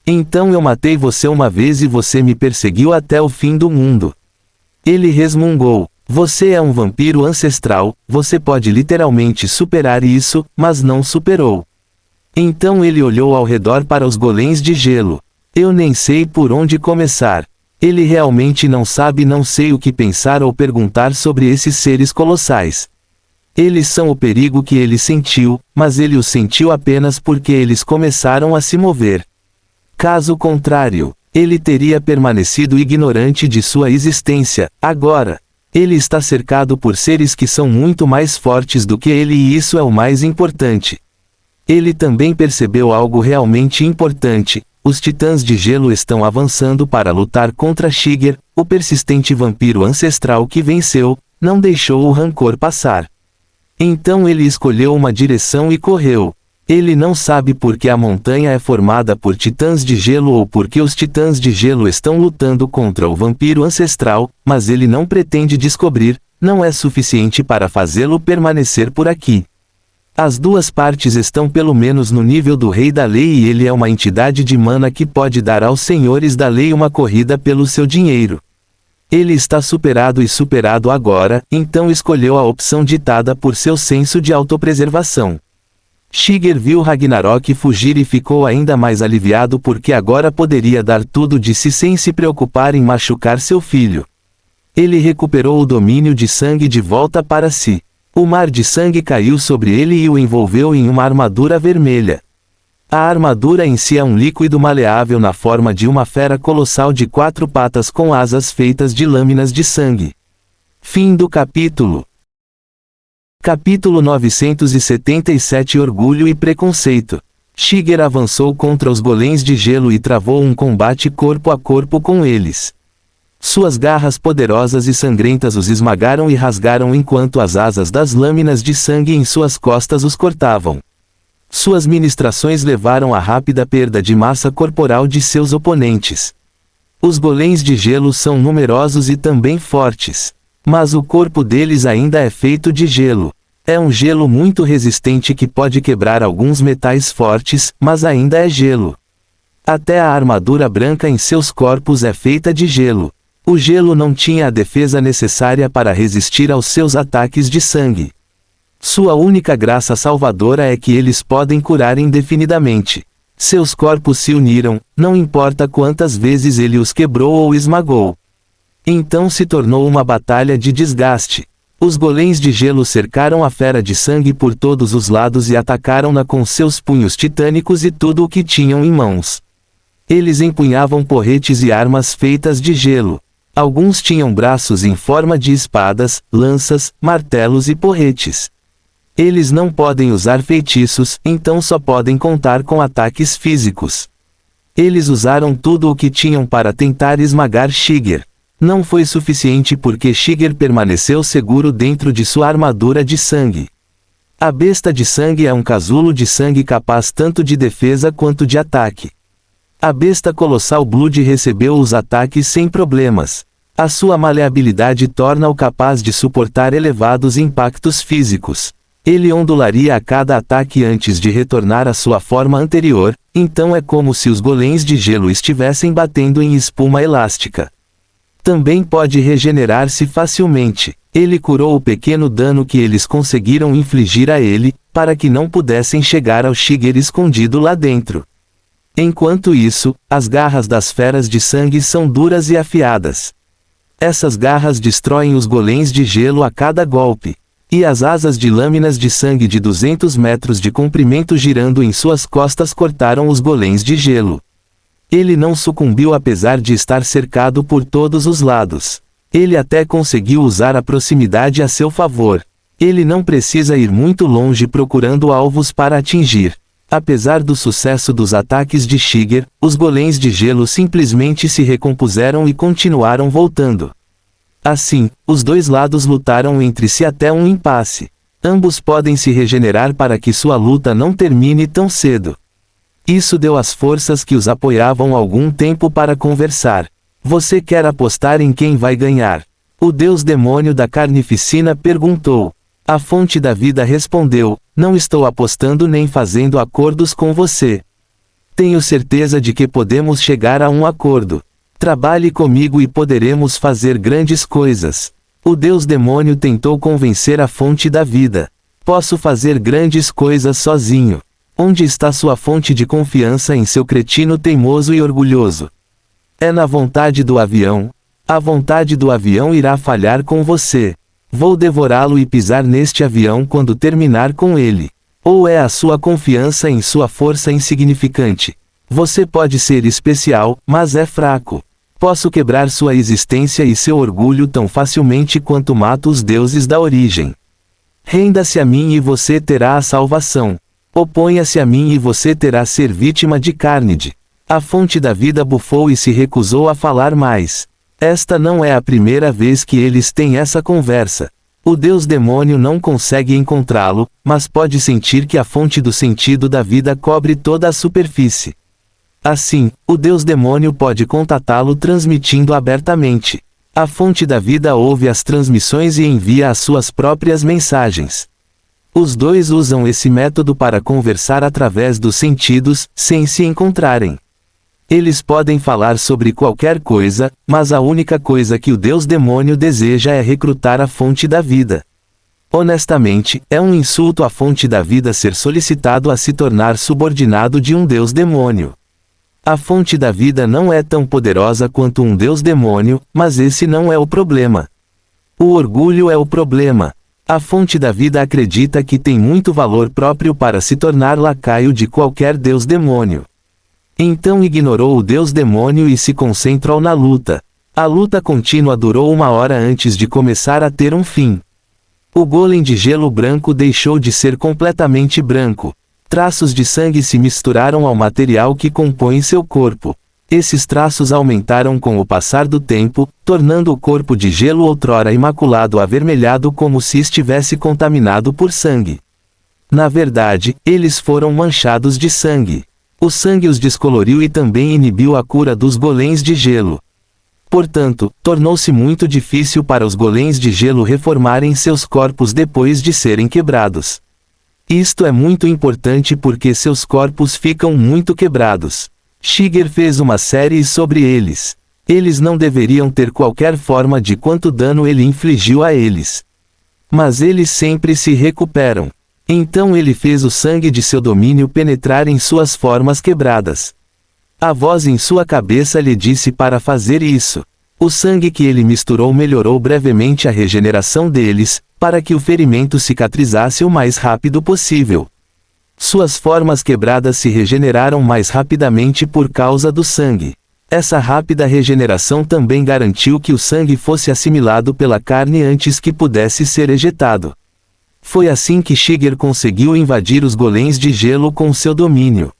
Então eu matei você uma vez e você me perseguiu até o fim do mundo. Ele resmungou. Você é um vampiro ancestral, você pode literalmente superar isso, mas não superou. Então ele olhou ao redor para os golems de gelo. Eu nem sei por onde começar. Ele realmente não sabe, não sei o que pensar ou perguntar sobre esses seres colossais. Eles são o perigo que ele sentiu, mas ele o sentiu apenas porque eles começaram a se mover. Caso contrário, ele teria permanecido ignorante de sua existência. Agora, ele está cercado por seres que são muito mais fortes do que ele e isso é o mais importante. Ele também percebeu algo realmente importante. Os titãs de gelo estão avançando para lutar contra Shigeru, o persistente vampiro ancestral que venceu, não deixou o rancor passar. Então ele escolheu uma direção e correu. Ele não sabe por que a montanha é formada por titãs de gelo ou por que os titãs de gelo estão lutando contra o vampiro ancestral, mas ele não pretende descobrir, não é suficiente para fazê-lo permanecer por aqui. As duas partes estão pelo menos no nível do Rei da Lei e ele é uma entidade de mana que pode dar aos senhores da lei uma corrida pelo seu dinheiro. Ele está superado e superado agora, então escolheu a opção ditada por seu senso de autopreservação. Shigeru viu Ragnarok fugir e ficou ainda mais aliviado porque agora poderia dar tudo de si sem se preocupar em machucar seu filho. Ele recuperou o domínio de sangue de volta para si. O mar de sangue caiu sobre ele e o envolveu em uma armadura vermelha. A armadura em si é um líquido maleável na forma de uma fera colossal de 4 patas com asas feitas de lâminas de sangue. Fim do capítulo. Capítulo 977 Orgulho e Preconceito. Shigeru avançou contra os golems de gelo e travou um combate corpo a corpo com eles. Suas garras poderosas e sangrentas os esmagaram e rasgaram enquanto as asas das lâminas de sangue em suas costas os cortavam. Suas ministrações levaram à rápida perda de massa corporal de seus oponentes. Os golems de gelo são numerosos e também fortes. Mas o corpo deles ainda é feito de gelo. É um gelo muito resistente que pode quebrar alguns metais fortes, mas ainda é gelo. Até a armadura branca em seus corpos é feita de gelo. O gelo não tinha a defesa necessária para resistir aos seus ataques de sangue. Sua única graça salvadora é que eles podem curar indefinidamente. Seus corpos se uniram, não importa quantas vezes ele os quebrou ou esmagou. Então se tornou uma batalha de desgaste. Os golems de gelo cercaram a fera de sangue por todos os lados e atacaram-na com seus punhos titânicos e tudo o que tinham em mãos. Eles empunhavam porretes e armas feitas de gelo. Alguns tinham braços em forma de espadas, lanças, martelos e porretes. Eles não podem usar feitiços, então só podem contar com ataques físicos. Eles usaram tudo o que tinham para tentar esmagar Shiger. Não foi suficiente porque Shiger permaneceu seguro dentro de sua armadura de sangue. A besta de sangue é um casulo de sangue capaz tanto de defesa quanto de ataque. A besta colossal Blood recebeu os ataques sem problemas. A sua maleabilidade torna-o capaz de suportar elevados impactos físicos. Ele ondularia a cada ataque antes de retornar à sua forma anterior, então é como se os golems de gelo estivessem batendo em espuma elástica. Também pode regenerar-se facilmente. Ele curou o pequeno dano que eles conseguiram infligir a ele, para que não pudessem chegar ao Shiger escondido lá dentro. Enquanto isso, as garras das feras de sangue são duras e afiadas. Essas garras destroem os golems de gelo a cada golpe. E as asas de lâminas de sangue de 200 metros de comprimento girando em suas costas cortaram os golems de gelo. Ele não sucumbiu apesar de estar cercado por todos os lados. Ele até conseguiu usar a proximidade a seu favor. Ele não precisa ir muito longe procurando alvos para atingir. Apesar do sucesso dos ataques de Shiger, os golems de gelo simplesmente se recompuseram e continuaram voltando. Assim, os dois lados lutaram entre si até um impasse. Ambos podem se regenerar para que sua luta não termine tão cedo. Isso deu às forças que os apoiavam algum tempo para conversar. Você quer apostar em quem vai ganhar? O deus demônio da carnificina perguntou. A fonte da vida respondeu, não estou apostando nem fazendo acordos com você. Tenho certeza de que podemos chegar a um acordo. Trabalhe comigo e poderemos fazer grandes coisas. O deus demônio tentou convencer a fonte da vida. Posso fazer grandes coisas sozinho. Onde está sua fonte de confiança em seu cretino teimoso e orgulhoso? É na vontade do avião. A vontade do avião irá falhar com você. Vou devorá-lo e pisar neste avião quando terminar com ele. Ou é a sua confiança em sua força insignificante? Você pode ser especial, mas é fraco. Posso quebrar sua existência e seu orgulho tão facilmente quanto mato os deuses da origem. Renda-se a mim e você terá a salvação. Oponha-se a mim e você terá ser vítima de Carnage. A fonte da vida bufou e se recusou a falar mais. Esta não é a primeira vez que eles têm essa conversa. O deus demônio não consegue encontrá-lo, mas pode sentir que a fonte do sentido da vida cobre toda a superfície. Assim, o deus demônio pode contatá-lo transmitindo abertamente. A fonte da vida ouve as transmissões e envia as suas próprias mensagens. Os dois usam esse método para conversar através dos sentidos, sem se encontrarem. Eles podem falar sobre qualquer coisa, mas a única coisa que o deus demônio deseja é recrutar a fonte da vida. Honestamente, é um insulto à fonte da vida ser solicitado a se tornar subordinado de um deus demônio. A fonte da vida não é tão poderosa quanto um deus demônio, mas esse não é o problema. O orgulho é o problema. A fonte da vida acredita que tem muito valor próprio para se tornar lacaio de qualquer deus demônio. Então ignorou o deus demônio e se concentrou na luta. A luta contínua durou 1 hora antes de começar a ter um fim. O golem de gelo branco deixou de ser completamente branco. Traços de sangue se misturaram ao material que compõe seu corpo. Esses traços aumentaram com o passar do tempo, tornando o corpo de gelo outrora imaculado avermelhado como se estivesse contaminado por sangue. Na verdade, eles foram manchados de sangue. O sangue os descoloriu e também inibiu a cura dos golems de gelo. Portanto, tornou-se muito difícil para os golems de gelo reformarem seus corpos depois de serem quebrados. Isto é muito importante porque seus corpos ficam muito quebrados. Shiger fez uma série sobre eles. Eles não deveriam ter qualquer forma de quanto dano ele infligiu a eles. Mas eles sempre se recuperam. Então ele fez o sangue de seu domínio penetrar em suas formas quebradas. A voz em sua cabeça lhe disse para fazer isso. O sangue que ele misturou melhorou brevemente a regeneração deles, para que o ferimento cicatrizasse o mais rápido possível. Suas formas quebradas se regeneraram mais rapidamente por causa do sangue. Essa rápida regeneração também garantiu que o sangue fosse assimilado pela carne antes que pudesse ser ejetado. Foi assim que Shiger conseguiu invadir os golems de gelo com seu domínio.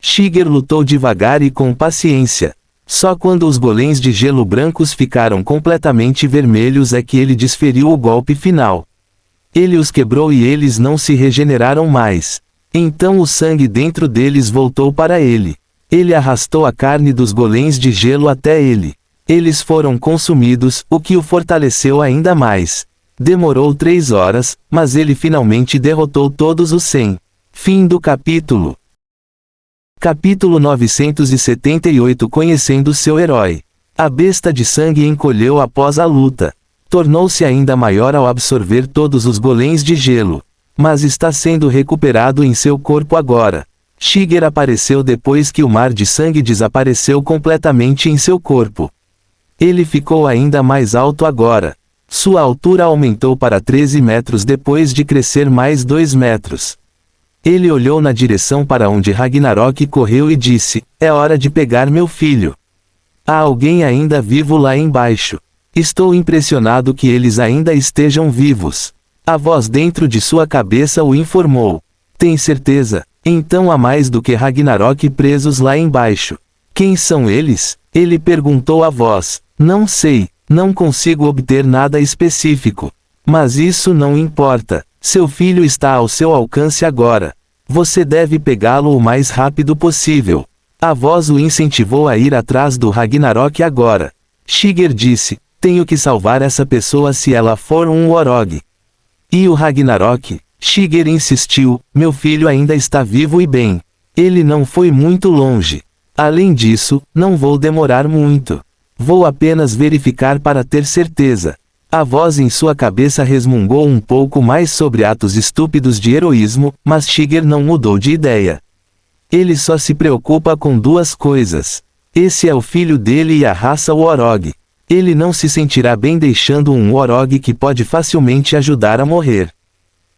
Shiger lutou devagar e com paciência. Só quando os golems de gelo brancos ficaram completamente vermelhos é que ele desferiu o golpe final. Ele os quebrou e eles não se regeneraram mais. Então o sangue dentro deles voltou para ele. Ele arrastou a carne dos golems de gelo até ele. Eles foram consumidos, o que o fortaleceu ainda mais. Demorou 3 horas, mas ele finalmente derrotou todos os 100. Fim do capítulo. Capítulo 978. Conhecendo seu herói. A besta de sangue encolheu após a luta. Tornou-se ainda maior ao absorver todos os golems de gelo. Mas está sendo recuperado em seu corpo agora. Shiger apareceu depois que o mar de sangue desapareceu completamente em seu corpo. Ele ficou ainda mais alto agora. Sua altura aumentou para 13 metros depois de crescer mais 2 metros. Ele olhou na direção para onde Ragnarok correu e disse: "É hora de pegar meu filho. Há alguém ainda vivo lá embaixo. Estou impressionado que eles ainda estejam vivos." A voz dentro de sua cabeça o informou. "Tem certeza? Então há mais do que Ragnarok presos lá embaixo. Quem são eles?" Ele perguntou à voz. "Não sei, não consigo obter nada específico. Mas isso não importa. Seu filho está ao seu alcance agora. Você deve pegá-lo o mais rápido possível." A voz o incentivou a ir atrás do Ragnarok agora. Shiger disse: "Tenho que salvar essa pessoa se ela for um Warog." "E o Ragnarok?" Shiger insistiu: "Meu filho ainda está vivo e bem. Ele não foi muito longe. Além disso, não vou demorar muito. Vou apenas verificar para ter certeza." A voz em sua cabeça resmungou um pouco mais sobre atos estúpidos de heroísmo, mas Shiger não mudou de ideia. Ele só se preocupa com 2 coisas. Esse é o filho dele e a raça Warog. Ele não se sentirá bem deixando um Warog que pode facilmente ajudar a morrer.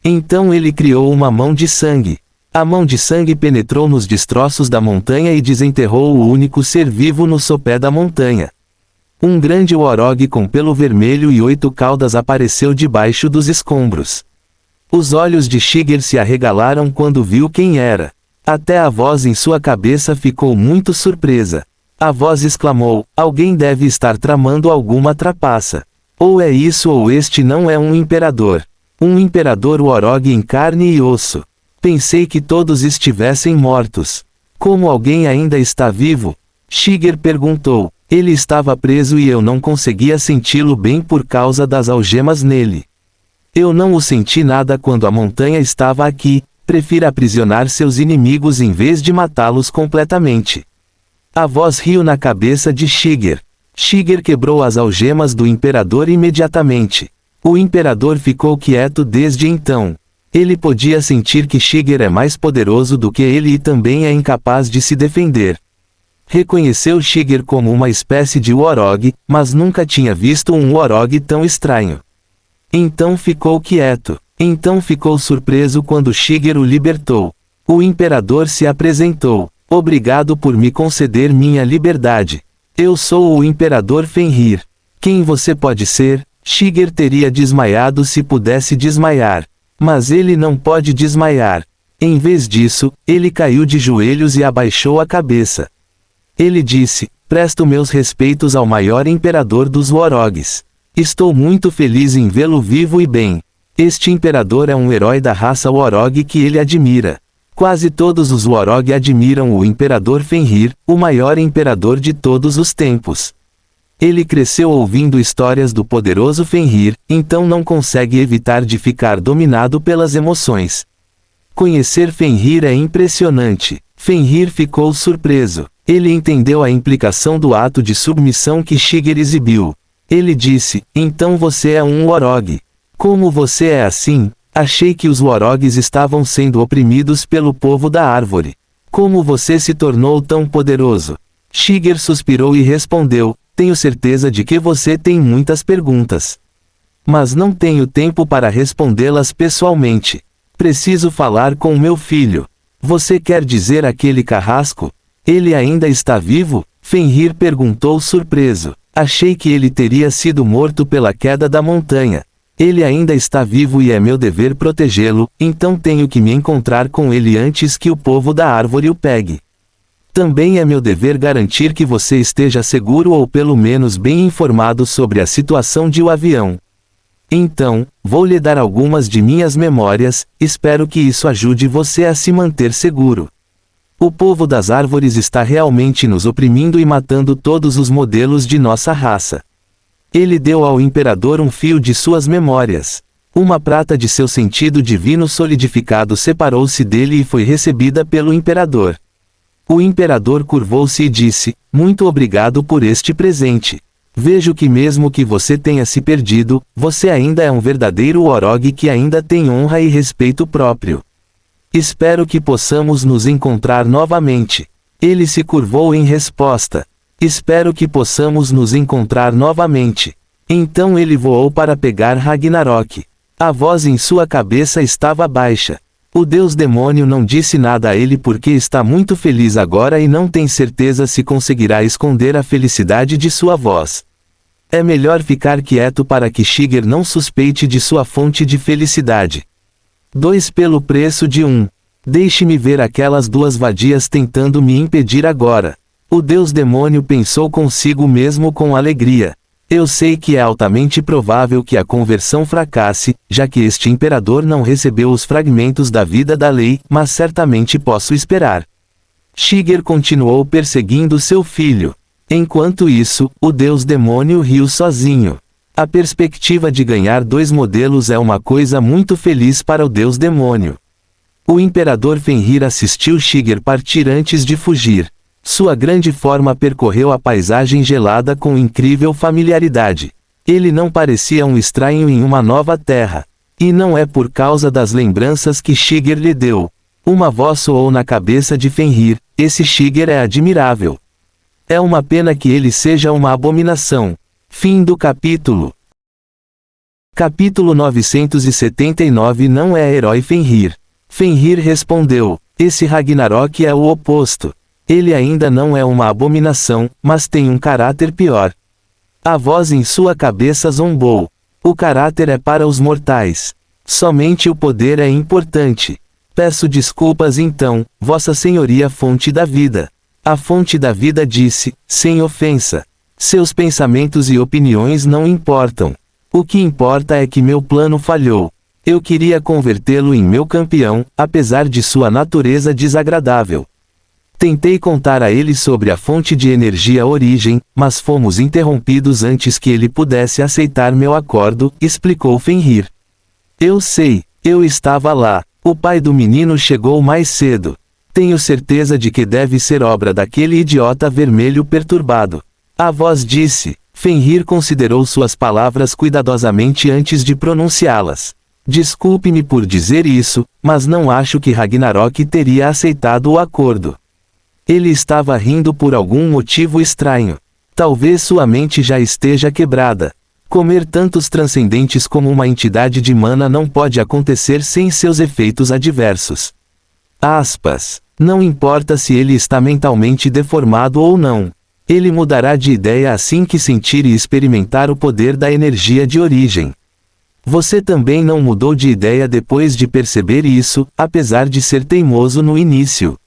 Então ele criou uma mão de sangue. A mão de sangue penetrou nos destroços da montanha e desenterrou o único ser vivo no sopé da montanha. Um grande Warog com pelo vermelho e 8 caudas apareceu debaixo dos escombros. Os olhos de Shiger se arregalaram quando viu quem era. Até a voz em sua cabeça ficou muito surpresa. A voz exclamou: "Alguém deve estar tramando alguma trapaça. Ou é isso ou este não é um imperador. Um imperador Warog em carne e osso. Pensei que todos estivessem mortos. Como alguém ainda está vivo?" Shiger perguntou. Ele estava preso e eu não conseguia senti-lo bem por causa das algemas nele. Eu não o senti nada quando a montanha estava aqui. Prefira aprisionar seus inimigos em vez de matá-los completamente. A voz riu na cabeça de Shiger. Shiger quebrou as algemas do imperador imediatamente. O imperador ficou quieto desde então. Ele podia sentir que Shiger é mais poderoso do que ele e também é incapaz de se defender. Reconheceu Shiger como uma espécie de Warog, mas nunca tinha visto um Warog tão estranho. Então ficou quieto. Então ficou surpreso quando Shiger o libertou. O imperador se apresentou. "Obrigado por me conceder minha liberdade. Eu sou o imperador Fenrir. Quem você pode ser?" Shiger teria desmaiado se pudesse desmaiar. Mas ele não pode desmaiar. Em vez disso, ele caiu de joelhos e abaixou a cabeça. Ele disse: "Presto meus respeitos ao maior imperador dos Warogs. Estou muito feliz em vê-lo vivo e bem. Este imperador é um herói da raça Warog que ele admira. Quase todos os Warog admiram o imperador Fenrir, o maior imperador de todos os tempos. Ele cresceu ouvindo histórias do poderoso Fenrir, então não consegue evitar de ficar dominado pelas emoções. Conhecer Fenrir é impressionante. Fenrir ficou surpreso. Ele entendeu a implicação do ato de submissão que Shigeru exibiu. Ele disse, então você é um Warog. Como você é assim? Achei que os Warogs estavam sendo oprimidos pelo povo da árvore. Como você se tornou tão poderoso? Shigeru suspirou e respondeu, tenho certeza de que você tem muitas perguntas. Mas não tenho tempo para respondê-las pessoalmente. Preciso falar com meu filho. Você quer dizer aquele carrasco? Ele ainda está vivo? Fenrir perguntou surpreso. Achei que ele teria sido morto pela queda da montanha. Ele ainda está vivo e é meu dever protegê-lo, então tenho que me encontrar com ele antes que o povo da árvore o pegue. Também é meu dever garantir que você esteja seguro ou pelo menos bem informado sobre a situação de o avião. Então, vou lhe dar algumas de minhas memórias, espero que isso ajude você a se manter seguro. O povo das árvores está realmente nos oprimindo e matando todos os modelos de nossa raça. Ele deu ao imperador um fio de suas memórias. Uma prata de seu sentido divino solidificado separou-se dele e foi recebida pelo imperador. O imperador curvou-se e disse, muito obrigado por este presente. Vejo que mesmo que você tenha se perdido, você ainda é um verdadeiro Warog que ainda tem honra e respeito próprio. Espero que possamos nos encontrar novamente. Ele se curvou em resposta. Espero que possamos nos encontrar novamente. Então ele voou para pegar Ragnarok. A voz em sua cabeça estava baixa. O deus demônio não disse nada a ele porque está muito feliz agora e não tem certeza se conseguirá esconder a felicidade de sua voz. É melhor ficar quieto para que Shigeru não suspeite de sua fonte de felicidade. 2 pelo preço de 1. Deixe-me ver aquelas duas vadias tentando me impedir agora. O deus demônio pensou consigo mesmo com alegria. Eu sei que é altamente provável que a conversão fracasse, já que este imperador não recebeu os fragmentos da vida da lei, mas certamente posso esperar. Shigeru continuou perseguindo seu filho. Enquanto isso, o deus demônio riu sozinho. A perspectiva de ganhar 2 modelos é uma coisa muito feliz para o deus demônio. O imperador Fenrir assistiu Shigeru partir antes de fugir. Sua grande forma percorreu a paisagem gelada com incrível familiaridade. Ele não parecia um estranho em uma nova terra. E não é por causa das lembranças que Shigeru lhe deu. Uma voz soou na cabeça de Fenrir, esse Shigeru é admirável. É uma pena que ele seja uma abominação. Fim do capítulo. Capítulo 979 Não é herói Fenrir. Fenrir respondeu, esse Ragnarok é o oposto. Ele ainda não é uma abominação, mas tem um caráter pior. A voz em sua cabeça zombou. O caráter é para os mortais. Somente o poder é importante. Peço desculpas então, Vossa Senhoria Fonte da Vida. A Fonte da Vida disse, sem ofensa. Seus pensamentos e opiniões não importam. O que importa é que meu plano falhou. Eu queria convertê-lo em meu campeão, apesar de sua natureza desagradável. Tentei contar a ele sobre a fonte de energia origem, mas fomos interrompidos antes que ele pudesse aceitar meu acordo, explicou Fenrir. Eu sei, eu estava lá. O pai do menino chegou mais cedo. Tenho certeza de que deve ser obra daquele idiota vermelho perturbado. A voz disse. Fenrir considerou suas palavras cuidadosamente antes de pronunciá-las. Desculpe-me por dizer isso, mas não acho que Ragnarok teria aceitado o acordo. Ele estava rindo por algum motivo estranho. Talvez sua mente já esteja quebrada. Comer tantos transcendentes como uma entidade de mana não pode acontecer sem seus efeitos adversos. Aspas. Não importa se ele está mentalmente deformado ou não. Ele mudará de ideia assim que sentir e experimentar o poder da energia de origem. Você também não mudou de ideia depois de perceber isso, apesar de ser teimoso no início.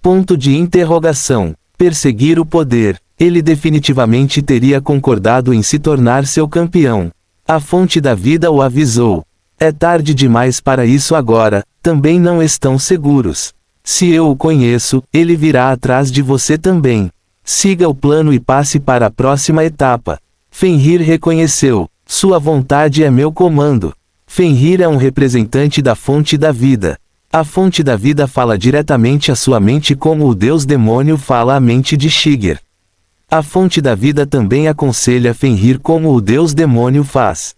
Ponto de interrogação. Perseguir o poder. Ele definitivamente teria concordado em se tornar seu campeão. A Fonte da Vida o avisou. É tarde demais para isso agora, também não estão seguros. Se eu o conheço, ele virá atrás de você também. Siga o plano e passe para a próxima etapa. Fenrir reconheceu: sua vontade é meu comando. Fenrir é um representante da fonte da vida. A fonte da vida fala diretamente à sua mente como o deus demônio fala à mente de Shiger. A fonte da vida também aconselha Fenrir como o deus demônio faz.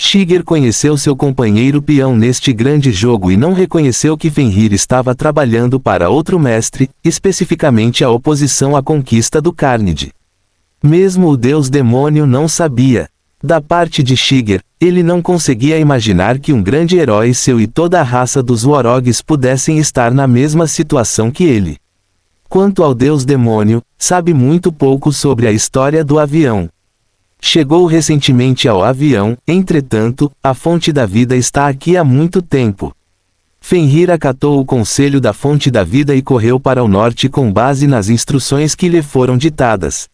Shiger conheceu seu companheiro peão neste grande jogo e não reconheceu que Fenrir estava trabalhando para outro mestre, especificamente a oposição à conquista do Carnage. Mesmo o deus demônio não sabia. Da parte de Shiger, ele não conseguia imaginar que um grande herói seu e toda a raça dos Worogs pudessem estar na mesma situação que ele. Quanto ao deus demônio, sabe muito pouco sobre a história do avião. Chegou recentemente ao avião, entretanto, a fonte da vida está aqui há muito tempo. Fenrir acatou o conselho da fonte da vida e correu para o norte com base nas instruções que lhe foram ditadas.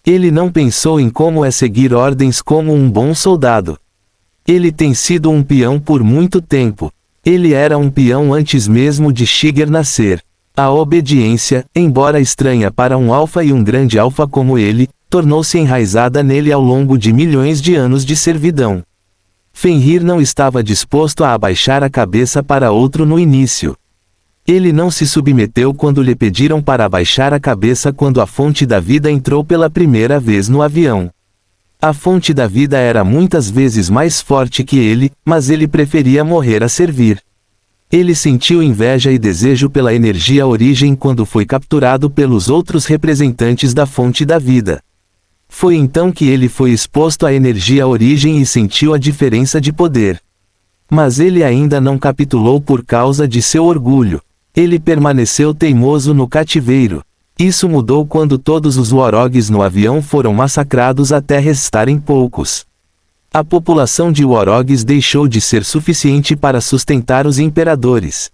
Ele não pensou em como é seguir ordens como um bom soldado. Ele tem sido um peão por muito tempo. Ele era um peão antes mesmo de Shiger nascer. A obediência, embora estranha para um alfa e um grande alfa como ele, tornou-se enraizada nele ao longo de milhões de anos de servidão. Fenrir não estava disposto a abaixar a cabeça para outro no início. Ele não se submeteu quando lhe pediram para abaixar a cabeça quando a fonte da vida entrou pela primeira vez no avião. A fonte da vida era muitas vezes mais forte que ele, mas ele preferia morrer a servir. Ele sentiu inveja e desejo pela energia origem quando foi capturado pelos outros representantes da fonte da vida. Foi então que ele foi exposto à energia origem e sentiu a diferença de poder. Mas ele ainda não capitulou por causa de seu orgulho. Ele permaneceu teimoso no cativeiro. Isso mudou quando todos os Worogs no avião foram massacrados até restarem poucos. A população de Worogs deixou de ser suficiente para sustentar os imperadores.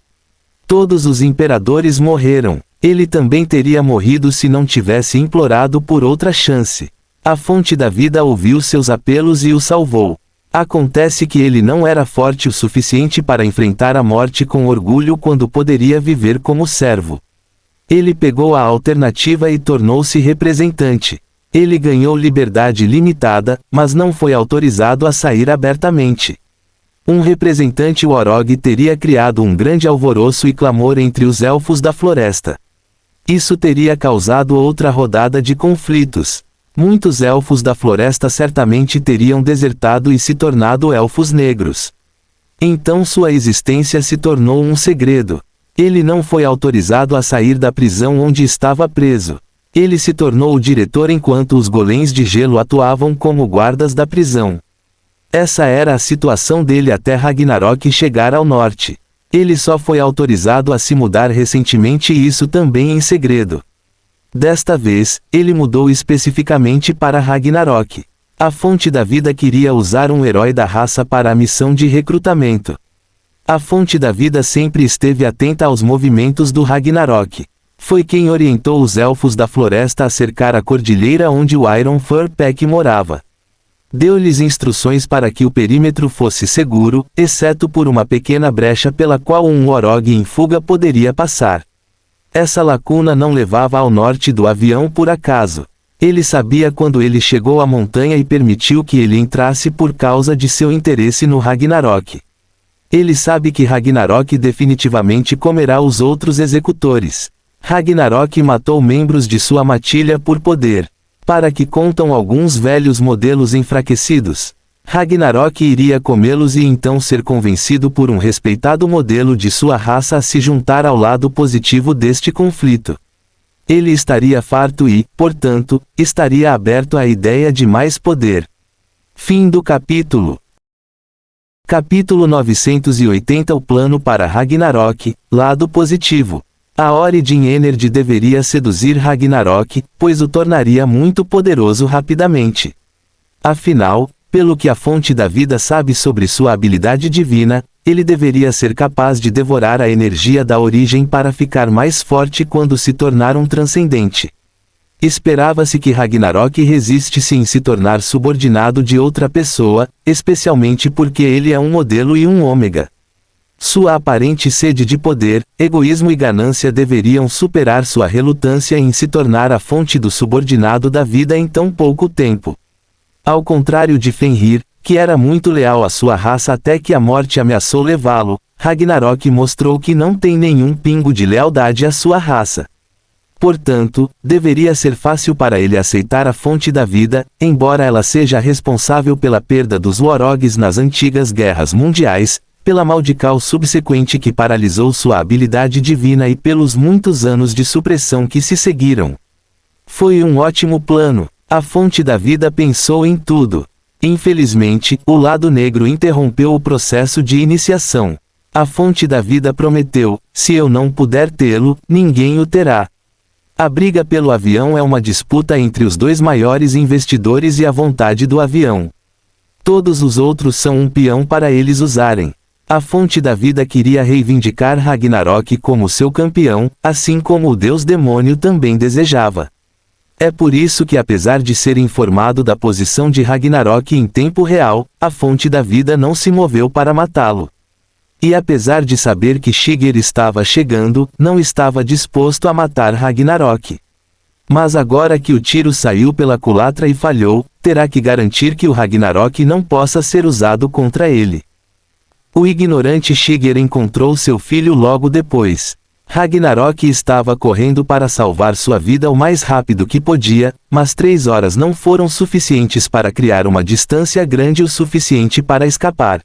Todos os imperadores morreram. Ele também teria morrido se não tivesse implorado por outra chance. A fonte da vida ouviu seus apelos e o salvou. Acontece que ele não era forte o suficiente para enfrentar a morte com orgulho quando poderia viver como servo. Ele pegou a alternativa e tornou-se representante. Ele ganhou liberdade limitada, mas não foi autorizado a sair abertamente. Um representante Worog teria criado um grande alvoroço e clamor entre os elfos da floresta. Isso teria causado outra rodada de conflitos. Muitos elfos da floresta certamente teriam desertado e se tornado elfos negros. Então sua existência se tornou um segredo. Ele não foi autorizado a sair da prisão onde estava preso. Ele se tornou o diretor enquanto os golems de gelo atuavam como guardas da prisão. Essa era a situação dele até Ragnarok chegar ao norte. Ele só foi autorizado a se mudar recentemente e isso também em segredo. Desta vez, ele mudou especificamente para Ragnarok. A fonte da vida queria usar um herói da raça para a missão de recrutamento. A fonte da vida sempre esteve atenta aos movimentos do Ragnarok. Foi quem orientou os elfos da floresta a cercar a cordilheira onde o Iron Fur Pack morava. Deu-lhes instruções para que o perímetro fosse seguro, exceto por uma pequena brecha pela qual um Worog em fuga poderia passar. Essa lacuna não levava ao norte do avião por acaso. Ele sabia quando ele chegou à montanha e permitiu que ele entrasse por causa de seu interesse no Ragnarok. Ele sabe que Ragnarok definitivamente comerá os outros executores. Ragnarok matou membros de sua matilha por poder. Para que contam alguns velhos modelos enfraquecidos. Ragnarok iria comê-los e então ser convencido por um respeitado modelo de sua raça a se juntar ao lado positivo deste conflito. Ele estaria farto e, portanto, estaria aberto à ideia de mais poder. Fim do capítulo. Capítulo 980 O plano para Ragnarok, lado positivo. A Origin Energy deveria seduzir Ragnarok, pois o tornaria muito poderoso rapidamente. Afinal, pelo que a fonte da vida sabe sobre sua habilidade divina, ele deveria ser capaz de devorar a energia da origem para ficar mais forte quando se tornar um transcendente. Esperava-se que Ragnarok resistisse em se tornar subordinado de outra pessoa, especialmente porque ele é um modelo e um ômega. Sua aparente sede de poder, egoísmo e ganância deveriam superar sua relutância em se tornar a fonte do subordinado da vida em tão pouco tempo. Ao contrário de Fenrir, que era muito leal à sua raça até que a morte ameaçou levá-lo, Ragnarok mostrou que não tem nenhum pingo de lealdade à sua raça. Portanto, deveria ser fácil para ele aceitar a fonte da vida, embora ela seja responsável pela perda dos Worogs nas antigas guerras mundiais, pela Maldical subsequente que paralisou sua habilidade divina e pelos muitos anos de supressão que se seguiram. Foi um ótimo plano. A fonte da vida pensou em tudo. Infelizmente, o lado negro interrompeu o processo de iniciação. A fonte da vida prometeu: se eu não puder tê-lo, ninguém o terá. A briga pelo avião é uma disputa entre os dois maiores investidores e a vontade do avião. Todos os outros são um peão para eles usarem. A fonte da vida queria reivindicar Ragnarok como seu campeão, assim como o deus demônio também desejava. É por isso que, apesar de ser informado da posição de Ragnarok em tempo real, a fonte da vida não se moveu para matá-lo. E apesar de saber que Shigear estava chegando, não estava disposto a matar Ragnarok. Mas agora que o tiro saiu pela culatra e falhou, terá que garantir que o Ragnarok não possa ser usado contra ele. O ignorante Shigear encontrou seu filho logo depois. Ragnarok estava correndo para salvar sua vida o mais rápido que podia, mas 3 horas não foram suficientes para criar uma distância grande o suficiente para escapar.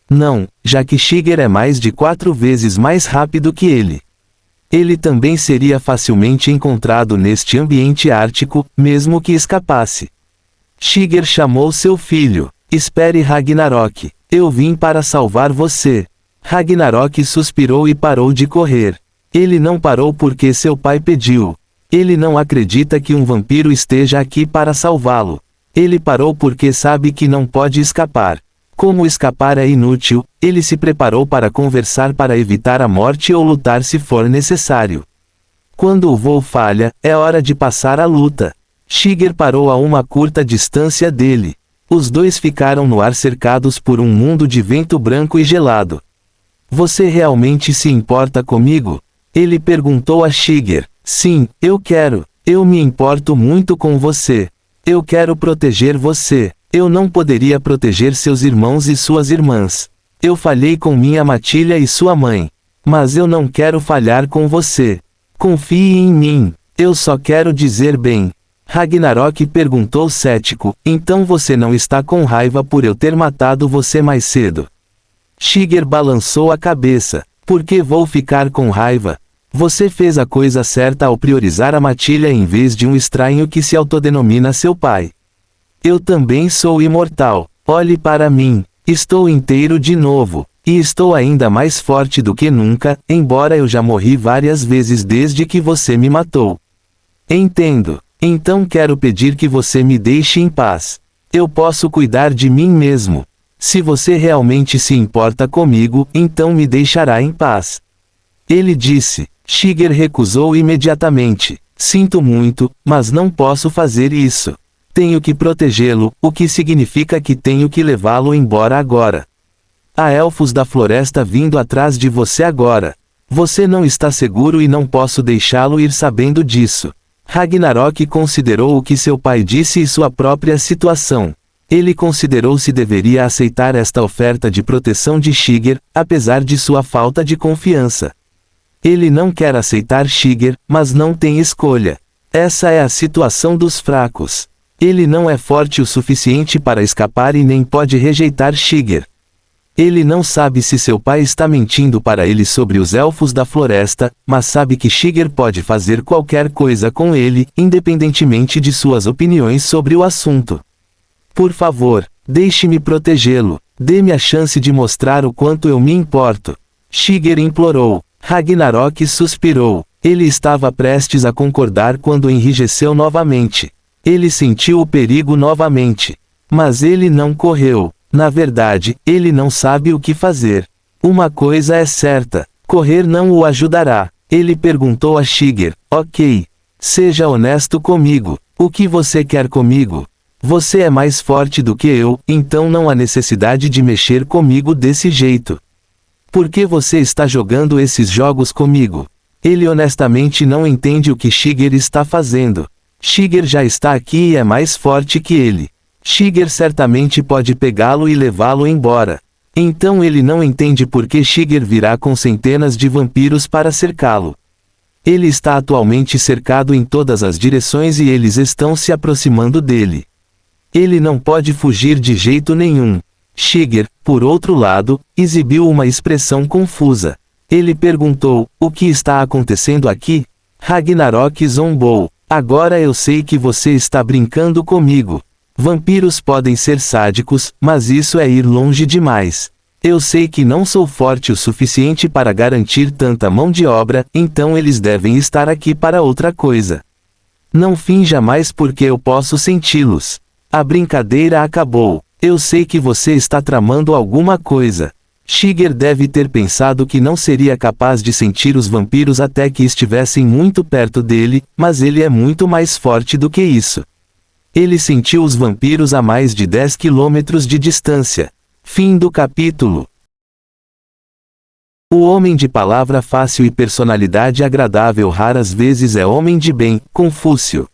Não, já que Shigear é mais de 4 vezes mais rápido que ele. Ele também seria facilmente encontrado neste ambiente ártico, mesmo que escapasse. Shigear chamou seu filho. Espere, Ragnarok. Eu vim para salvar você. Ragnarok suspirou e parou de correr. Ele não parou porque seu pai pediu. Ele não acredita que um vampiro esteja aqui para salvá-lo. Ele parou porque sabe que não pode escapar. Como escapar é inútil, ele se preparou para conversar para evitar a morte ou lutar se for necessário. Quando o voo falha, é hora de passar a luta. Shigear parou a uma curta distância dele. Os dois ficaram no ar cercados por um mundo de vento branco e gelado. Você realmente se importa comigo? Ele perguntou a Shigear. Sim, eu quero. Eu me importo muito com você. Eu quero proteger você. Eu não poderia proteger seus irmãos e suas irmãs. Eu falhei com minha matilha e sua mãe. Mas eu não quero falhar com você. Confie em mim. Eu só quero dizer bem. Ragnarok perguntou cético: então você não está com raiva por eu ter matado você mais cedo? Shigear balançou a cabeça. Por que vou ficar com raiva? Você fez a coisa certa ao priorizar a matilha em vez de um estranho que se autodenomina seu pai. Eu também sou imortal. Olhe para mim. Estou inteiro de novo. E estou ainda mais forte do que nunca, embora eu já morri várias vezes desde que você me matou. Entendo. Então quero pedir que você me deixe em paz. Eu posso cuidar de mim mesmo. Se você realmente se importa comigo, então me deixará em paz. Ele disse. Shigear recusou imediatamente. Sinto muito, mas não posso fazer isso. Tenho que protegê-lo, o que significa que tenho que levá-lo embora agora. Há elfos da floresta vindo atrás de você agora. Você não está seguro e não posso deixá-lo ir sabendo disso. Ragnarok considerou o que seu pai disse e sua própria situação. Ele considerou se deveria aceitar esta oferta de proteção de Shigear, apesar de sua falta de confiança. Ele não quer aceitar Shigear, mas não tem escolha. Essa é a situação dos fracos. Ele não é forte o suficiente para escapar e nem pode rejeitar Shigear. Ele não sabe se seu pai está mentindo para ele sobre os elfos da floresta, mas sabe que Shigear pode fazer qualquer coisa com ele, independentemente de suas opiniões sobre o assunto. Por favor, deixe-me protegê-lo. Dê-me a chance de mostrar o quanto eu me importo. Shigear implorou. Ragnarok suspirou. Ele estava prestes a concordar quando enrijeceu novamente. Ele sentiu o perigo novamente. Mas ele não correu. Na verdade, ele não sabe o que fazer. Uma coisa é certa: correr não o ajudará. Ele perguntou a Shigear: ok. Seja honesto comigo. O que você quer comigo? Você é mais forte do que eu, então não há necessidade de mexer comigo desse jeito. Por que você está jogando esses jogos comigo? Ele honestamente não entende o que Shiger está fazendo. Shiger já está aqui e é mais forte que ele. Shiger certamente pode pegá-lo e levá-lo embora. Então ele não entende por que Shiger virá com centenas de vampiros para cercá-lo. Ele está atualmente cercado em todas as direções e eles estão se aproximando dele. Ele não pode fugir de jeito nenhum. Shiger, por outro lado, exibiu uma expressão confusa. Ele perguntou: o que está acontecendo aqui? Ragnarok zombou. Agora eu sei que você está brincando comigo. Vampiros podem ser sádicos, mas isso é ir longe demais. Eu sei que não sou forte o suficiente para garantir tanta mão de obra, então eles devem estar aqui para outra coisa. Não finja mais porque eu posso senti-los. A brincadeira acabou. Eu sei que você está tramando alguma coisa. Shiger deve ter pensado que não seria capaz de sentir os vampiros até que estivessem muito perto dele, mas ele é muito mais forte do que isso. Ele sentiu os vampiros a mais de 10 quilômetros de distância. Fim do capítulo. O homem de palavra fácil e personalidade agradável raras vezes é homem de bem. Confúcio.